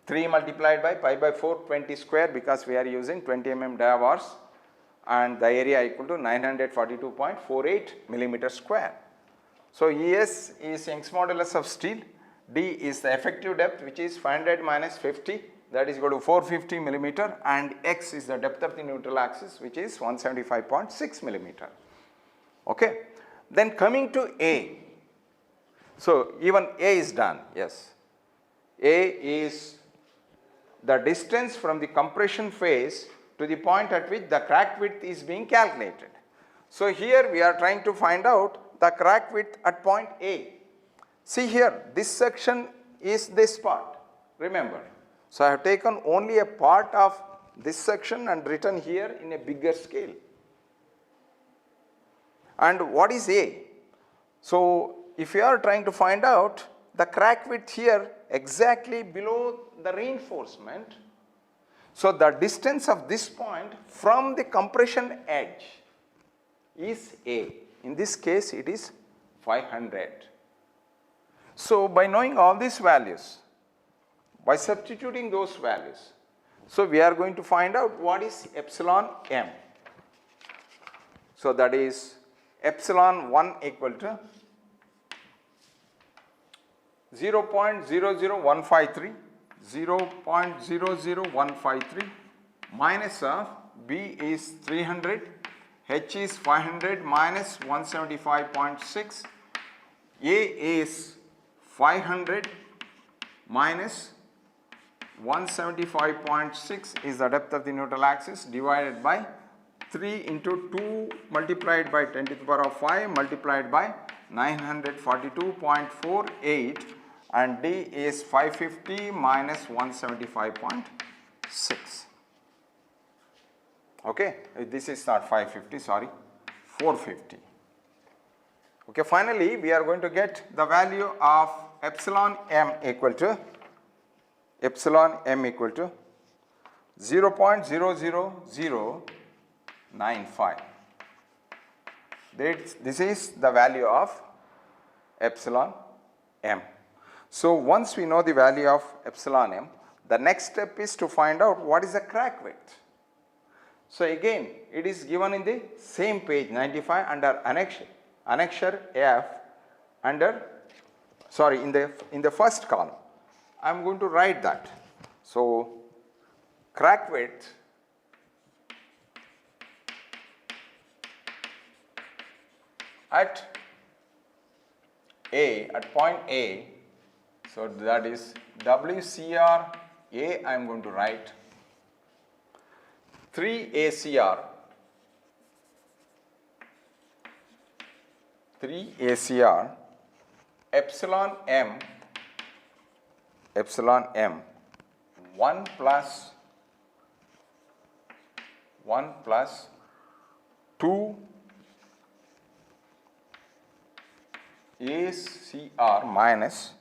3 multiplied by pi by 4 20 square, because we are using 20 mm dia bars, and the area equal to 942.48 millimeter square. So ES is Young's modulus of steel, D is the effective depth which is 500 minus 50, that is equal to 450 millimeter, and X is the depth of the neutral axis which is 175.6 millimeter. Okay. Then coming to A, so even A is done, yes. A is the distance from the compression phase to the point at which the crack width is being calculated. So here we are trying to find out the crack width at point A. See here, this section is this part, remember. So I have taken only a part of this section and written here in a bigger scale. And what is A? So if you are trying to find out the crack width here exactly below the reinforcement, so the distance of this point from the compression edge is A. In this case it is 500. So by knowing all these values, by substituting those values, so we are going to find out what is epsilon m. So that is epsilon 1 equal to 0.00153, 0.00153 minus of B is 300, H is 500 minus 175.6, A is 500 minus 175.6 is the depth of the neutral axis divided by 3 into 2 multiplied by 10 to the power of 5 multiplied by 942.48, and D is 550 minus 175.6. Okay, this is not 550, sorry, 450. Okay, finally we are going to get the value of epsilon m equal to 0.00095. This is the value of epsilon m. So once we know the value of epsilon m, the next step is to find out what is the crack width. So again it is given in the same page 95 under annexure F under, sorry, in the first column. I am going to write that. So crack width at A, at point A, so that is WCR A, I am going to write 3 ACR epsilon m 1 plus 2 ACR minus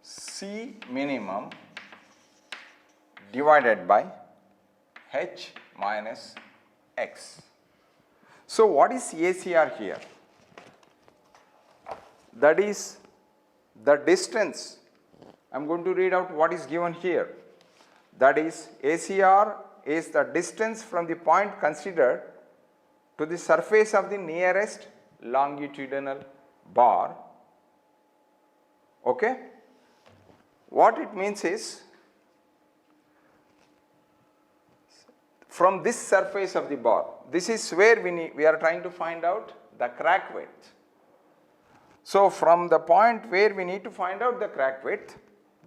C minimum divided by H minus X. So what is ACR here? That is the distance. I am going to read out what is given here. That is, ACR is the distance from the point considered to the surface of the nearest longitudinal bar. Okay? What it means is, from this surface of the bar, this is where we are trying to find out the crack width. So from the point where we need to find out the crack width,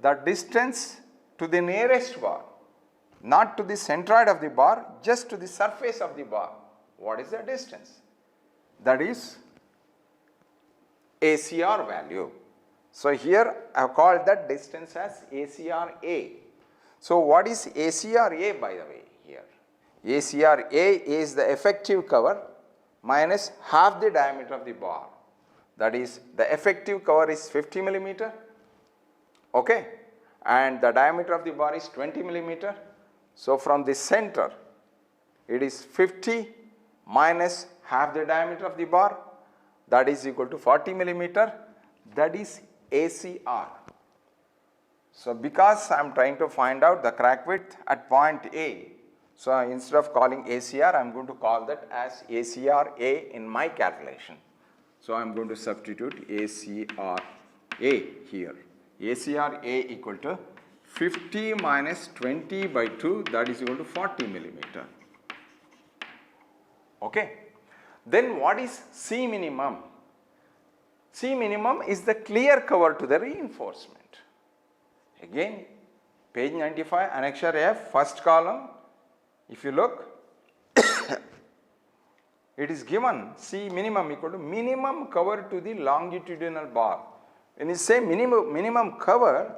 the distance to the nearest bar, not to the centroid of the bar, just to the surface of the bar. What is the distance? That is ACR value. So here I have called that distance as ACR A. So what is ACR A, by the way here? ACR A is the effective cover minus half the diameter of the bar. That is, the effective cover is 50 millimeter, okay, and the diameter of the bar is 20 millimeter. So from the center it is 50 minus half the diameter of the bar, that is equal to 40 millimeter, that is ACR. So because I am trying to find out the crack width at point A, so instead of calling ACR, I am going to call that as ACR A in my calculation. So I am going to substitute ACR A here. ACR A equal to 50 minus 20 by 2, that is equal to 40 millimeter. Okay. Then what is C minimum? C minimum is the clear cover to the reinforcement. Again, page 95, annexure F, first column, if you look, it is given C minimum equal to minimum cover to the longitudinal bar. When you say minimum cover,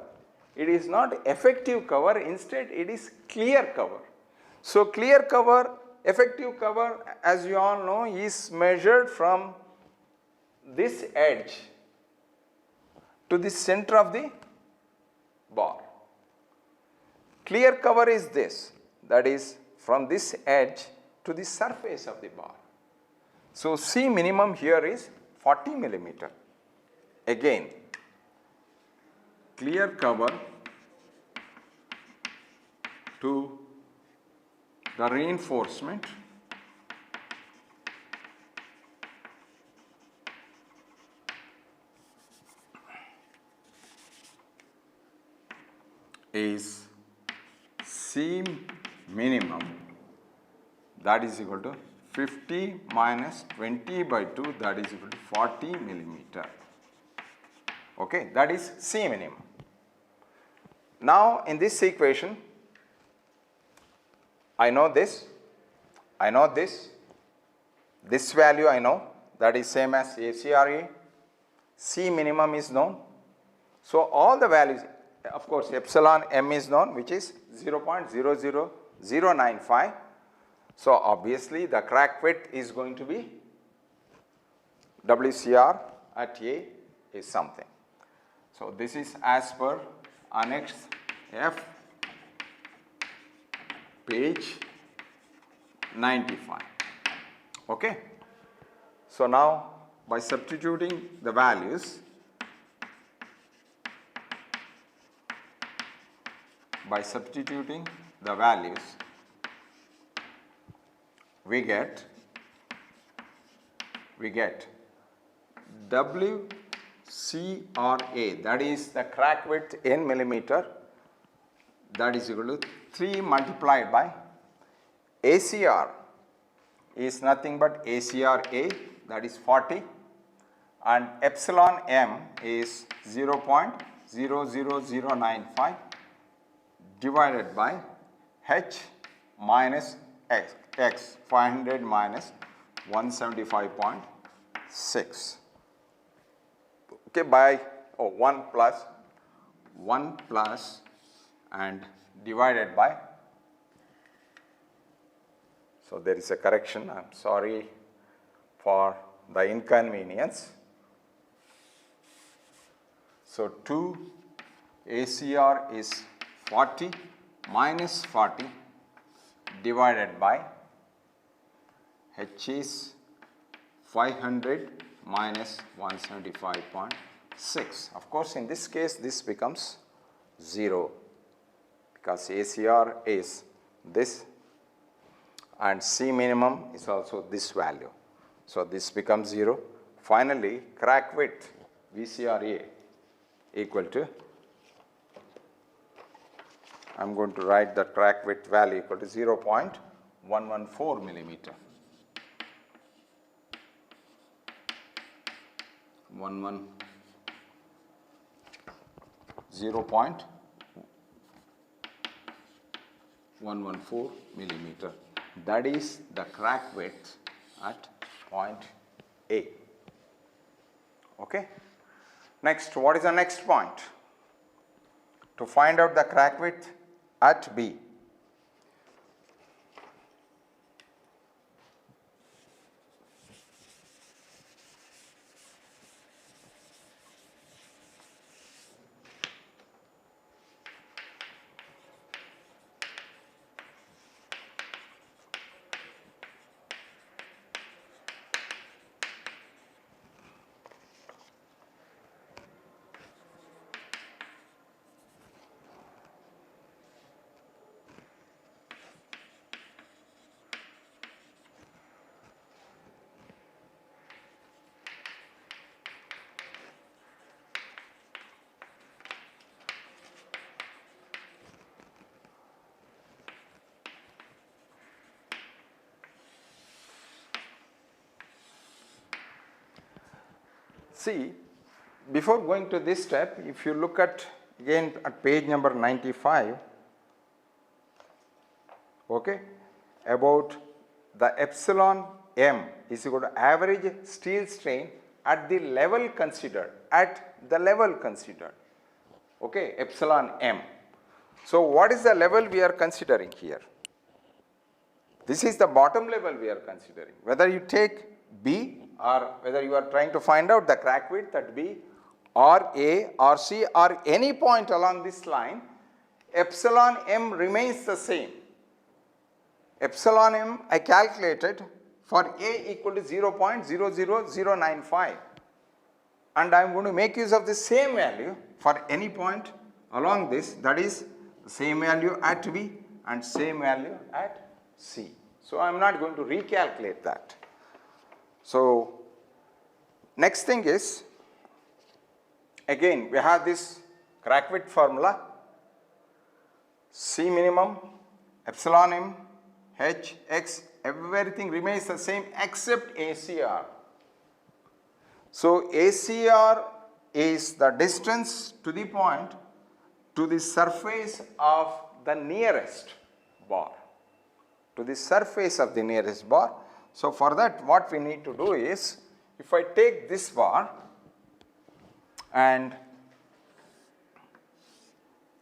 it is not effective cover, instead it is clear cover. So clear cover, effective cover, as you all know, is measured from this edge to the center of the bar. Clear cover is this, that is from this edge to the surface of the bar. So C minimum here is 40 millimeter. Again, clear cover to the reinforcement is C minimum, that is equal to 50 minus 20 by 2, that is equal to 40 millimeter. Okay, that is C minimum. Now in this equation, I know this, this value I know, that is same as ACRA, C minimum is known. So all the values, of course epsilon m is known, which is 0.00095. So obviously the crack width is going to be WCR at A is something. So this is as per Annex F, page 95. Okay. So now by substituting the values, we get WCRA, that is the crack width in millimeter, that is equal to 3 multiplied by ACR is nothing but ACRA, that is 40, and epsilon m is 0.00095 divided by H minus X 500 minus 175.6. Okay, by 1 plus and divided by, so there is a correction, I am sorry for the inconvenience. So 2 ACR is 40 minus 40 divided by H is 500 minus 175.6. Of course, in this case this becomes 0 because ACR is this and C minimum is also this value. So, this becomes 0. Finally, crack width VCRA equal to, I am going to write the crack width value equal to 0.114 millimeter. 0.114 millimeter. That is the crack width at point A. Okay. Next, what is the next point? To find out the crack width at B. See, before going to this step, if you look at again at page number 95, okay, about the epsilon m is equal to average steel strain at the level considered, okay, epsilon m. So, what is the level we are considering here? This is the bottom level we are considering. Whether you take B or whether you are trying to find out the crack width at B or A or C or any point along this line, epsilon m remains the same. Epsilon m I calculated for A equal to 0.00095, and I am going to make use of the same value for any point along this, that is the same value at B and same value at C. So, I am not going to recalculate that. So, next thing is, again we have this crack width formula, C minimum, epsilon m, H, X, everything remains the same except ACR. So, ACR is the distance to the point to the surface of the nearest bar, to the surface of the nearest bar. So, for that what we need to do is, if I take this bar and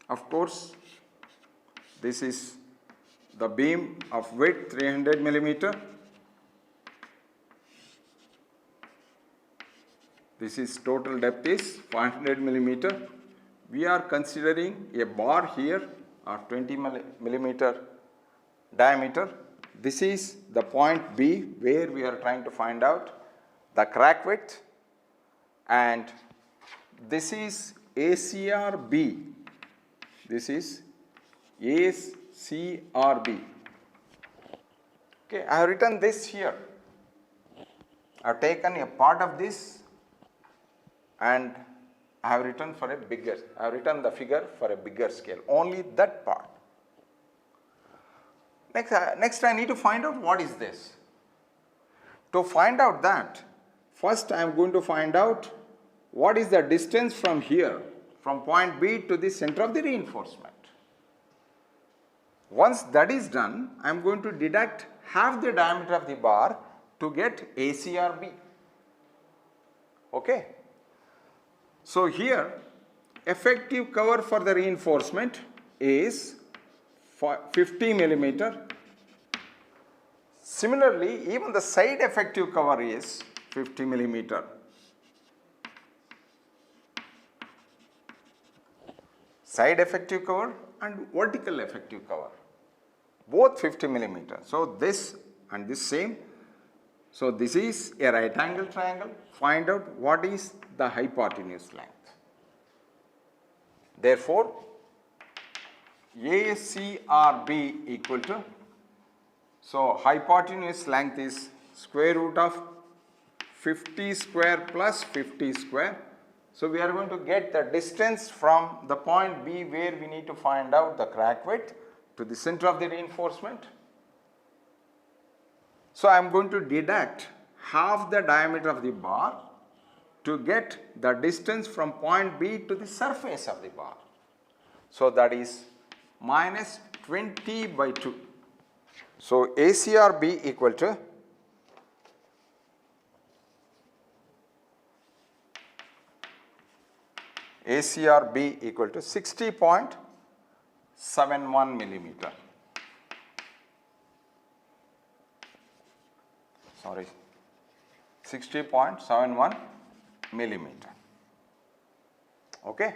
of course this is the beam of width 300 millimeter, this is total depth is 500 millimeter. We are considering a bar here of 20 millimeter diameter. This is the point B where we are trying to find out the crack width, and this is ACRB, this is ACRB. Okay, I have written this here. I have taken a part of this and I have written the figure for a bigger scale, only that part. Next I need to find out what is this. To find out that, first I am going to find out what is the distance from here, from point B to the center of the reinforcement. Once that is done, I am going to deduct half the diameter of the bar to get ACRB. Okay. So here effective cover for the reinforcement is 50 millimeter. Similarly, even the side effective cover is 50 millimeter. Side effective cover and vertical effective cover, both 50 millimeter. So this and this same. So this is a right angle triangle. Find out what is the hypotenuse length. Therefore, ACRB equal to, so hypotenuse length is square root of 50 square plus 50 square. So we are going to get the distance from the point B where we need to find out the crack width to the center of the reinforcement. So I am going to deduct half the diameter of the bar to get the distance from point B to the surface of the bar. So that is minus 20 by 2. So ACRB equal to ACRB equal to 60.71 millimeter. Sorry, 60.71 millimeter. Okay.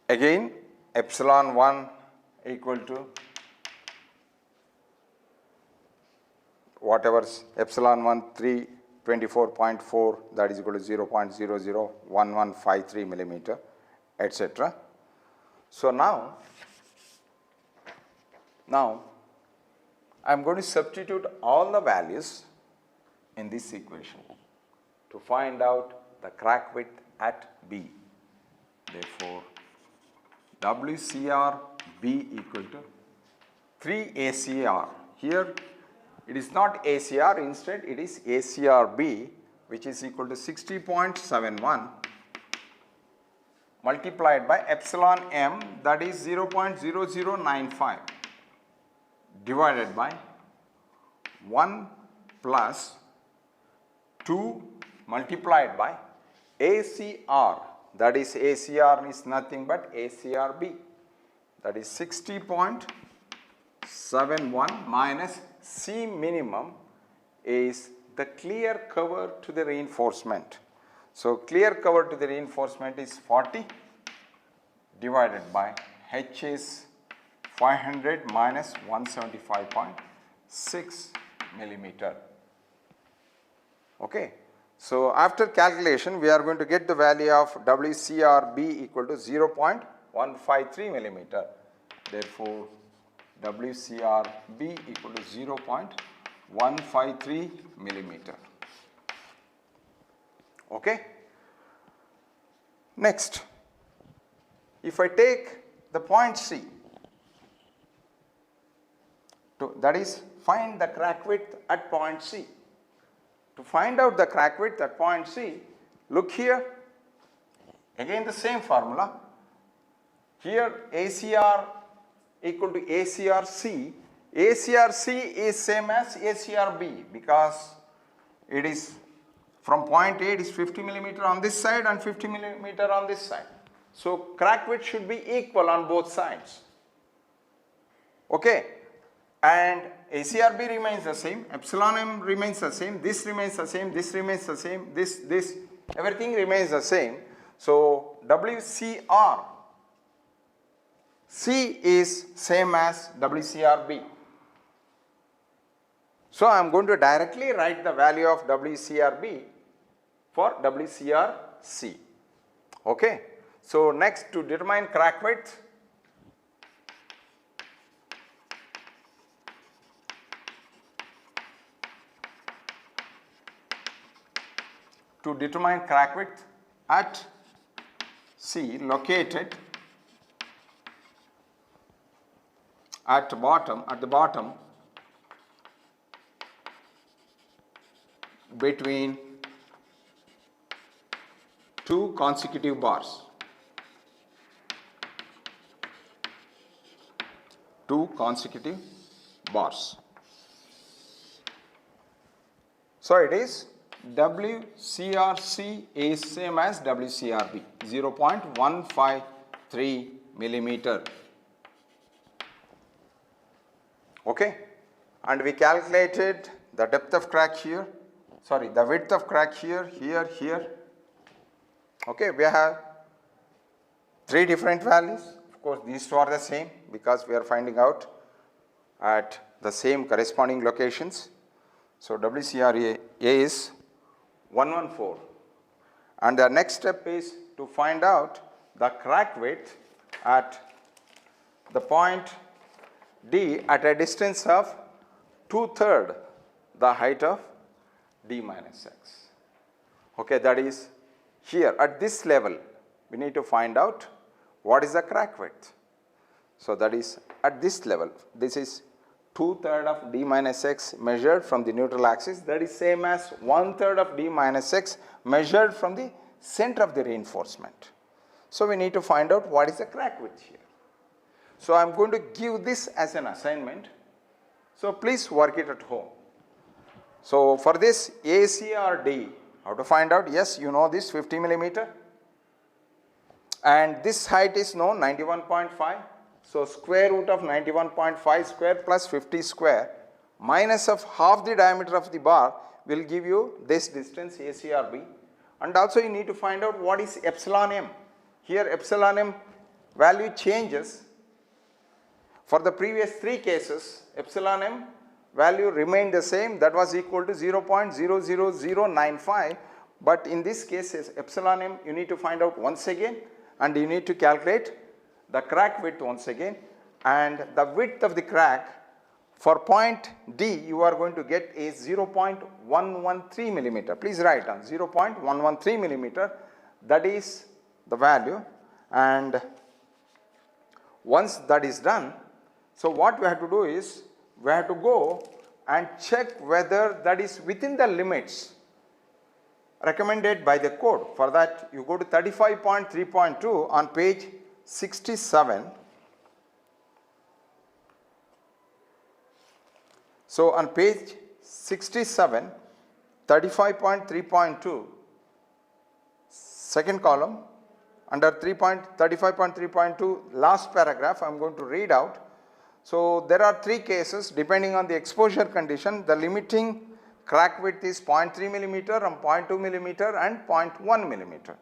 Again, epsilon 1 equal to whatever epsilon 1 324.4, that is equal to 0.001153 millimeter, etc. So now I am going to substitute all the values in this equation to find out the crack width at B. Therefore, WCRB equal to 3 ACR. Here it is not ACR, instead it is ACRB, which is equal to 60.71 multiplied by epsilon m, that is 0.0095, divided by 1 plus 2 multiplied by ACR, that is ACR is nothing but ACRB, that is 60.71 minus C minimum is the clear cover to the reinforcement. So clear cover to the reinforcement is 40 divided by H is 500 minus 175.6 millimeter. Okay. So after calculation, we are going to get the value of WCRB equal to 0.153 millimeter. Therefore, WCRB equal to 0.153 millimeter. Okay. Next, if I take the point C, that is find the crack width at point C. To find out the crack width at point C, look here, again the same formula. Here ACR equal to ACRC. ACRC is same as ACRB because it is from point A, it is 50 millimeter on this side and 50 millimeter on this side. So crack width should be equal on both sides. Okay. And ACRB remains the same, epsilon m remains the same, this remains the same, this remains the same, this, everything remains the same. So WCR C is same as WCRB. So I am going to directly write the value of WCRB for WCRC. Okay. So next, to determine crack width, to determine crack width at C located at the bottom between two consecutive bars. Two consecutive bars. So it is WCRC is same as WCRB, 0.153 millimeter. Okay, and we calculated the depth of crack here, sorry, the width of crack here, here. Okay, we have three different values. Of course, these two are the same because we are finding out at the same corresponding locations. So WCRA is 114, and the next step is to find out the crack width at the point D at a distance of 2/3 the height of D minus x. Okay, that is here at this level we need to find out what is the crack width. So that is at this level, this is 2/3 of D minus x measured from the neutral axis, that is same as 1/3 of D minus x measured from the center of the reinforcement. So we need to find out what is the crack width here. So I am going to give this as an assignment. So please work it at home. So for this AC or D, how to find out? Yes, you know this 50 millimeter, and this height is known 91.5. So square root of 91.5 square plus 50 square minus of half the diameter of the bar will give you this distance AC or B. And also you need to find out what is epsilon m. Here epsilon m value changes. For the previous three cases, epsilon m value remained the same, that was equal to 0.00095, but in this case epsilon m you need to find out once again, and you need to calculate the crack width once again, and the width of the crack for point D you are going to get is 0.113 millimeter. Please write down 0.113 millimeter, that is the value. And once that is done, so what we have to do is we have to go and check whether that is within the limits recommended by the code. For that you go to 35.3.2 on page 67. So on page 67, 35.3.2, second column, under 35.3.2 last paragraph I am going to read out. So there are three cases depending on the exposure condition. The limiting crack width is 0.3 millimeter and 0.2 millimeter and 0.1 millimeter.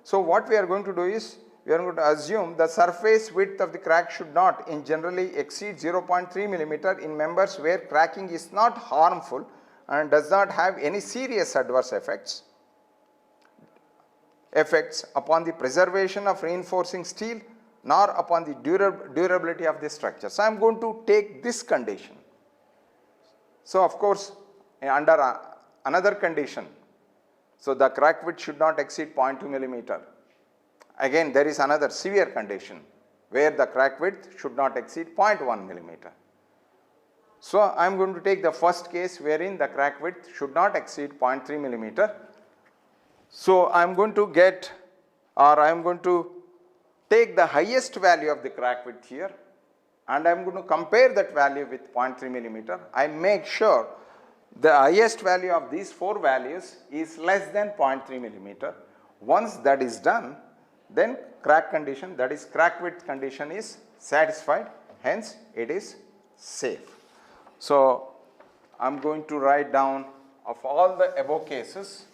So what we are going to do is we are going to assume the surface width of the crack should not in generally exceed 0.3 millimeter in members where cracking is not harmful and does not have any serious adverse effects upon the preservation of reinforcing steel nor upon the durability of the structure. So I am going to take this condition. So of course under another condition, so the crack width should not exceed 0.2 millimeter. Again there is another severe condition where the crack width should not exceed 0.1 millimeter. So I am going to take the first case wherein the crack width should not exceed 0.3 millimeter. So I am going to get, or I am going to take the highest value of the crack width here, and I am going to compare that value with 0.3 millimeter. I make sure the highest value of these four values is less than 0.3 millimeter. Once that is done, then crack condition, that is crack width condition, is satisfied, hence it is safe. So I am going to write down of all the above cases,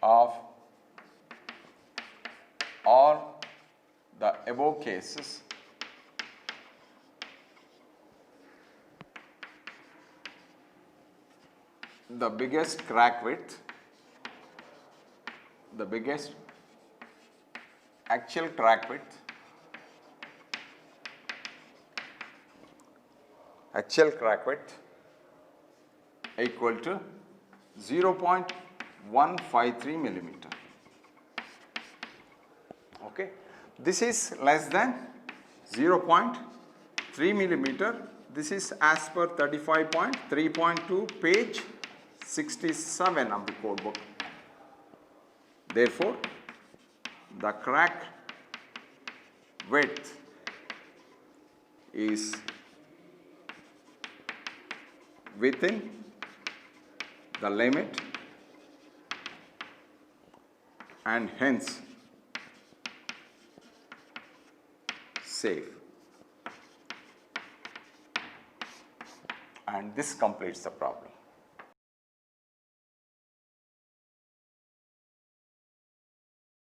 of all the above cases, the biggest crack width actual crack width equal to 0.153 millimeter. Okay. This is less than 0.3 millimeter. This is as per 35.3.2 page 67 of the code book. Therefore, the crack width is within the limit and hence safe. And this completes the problem.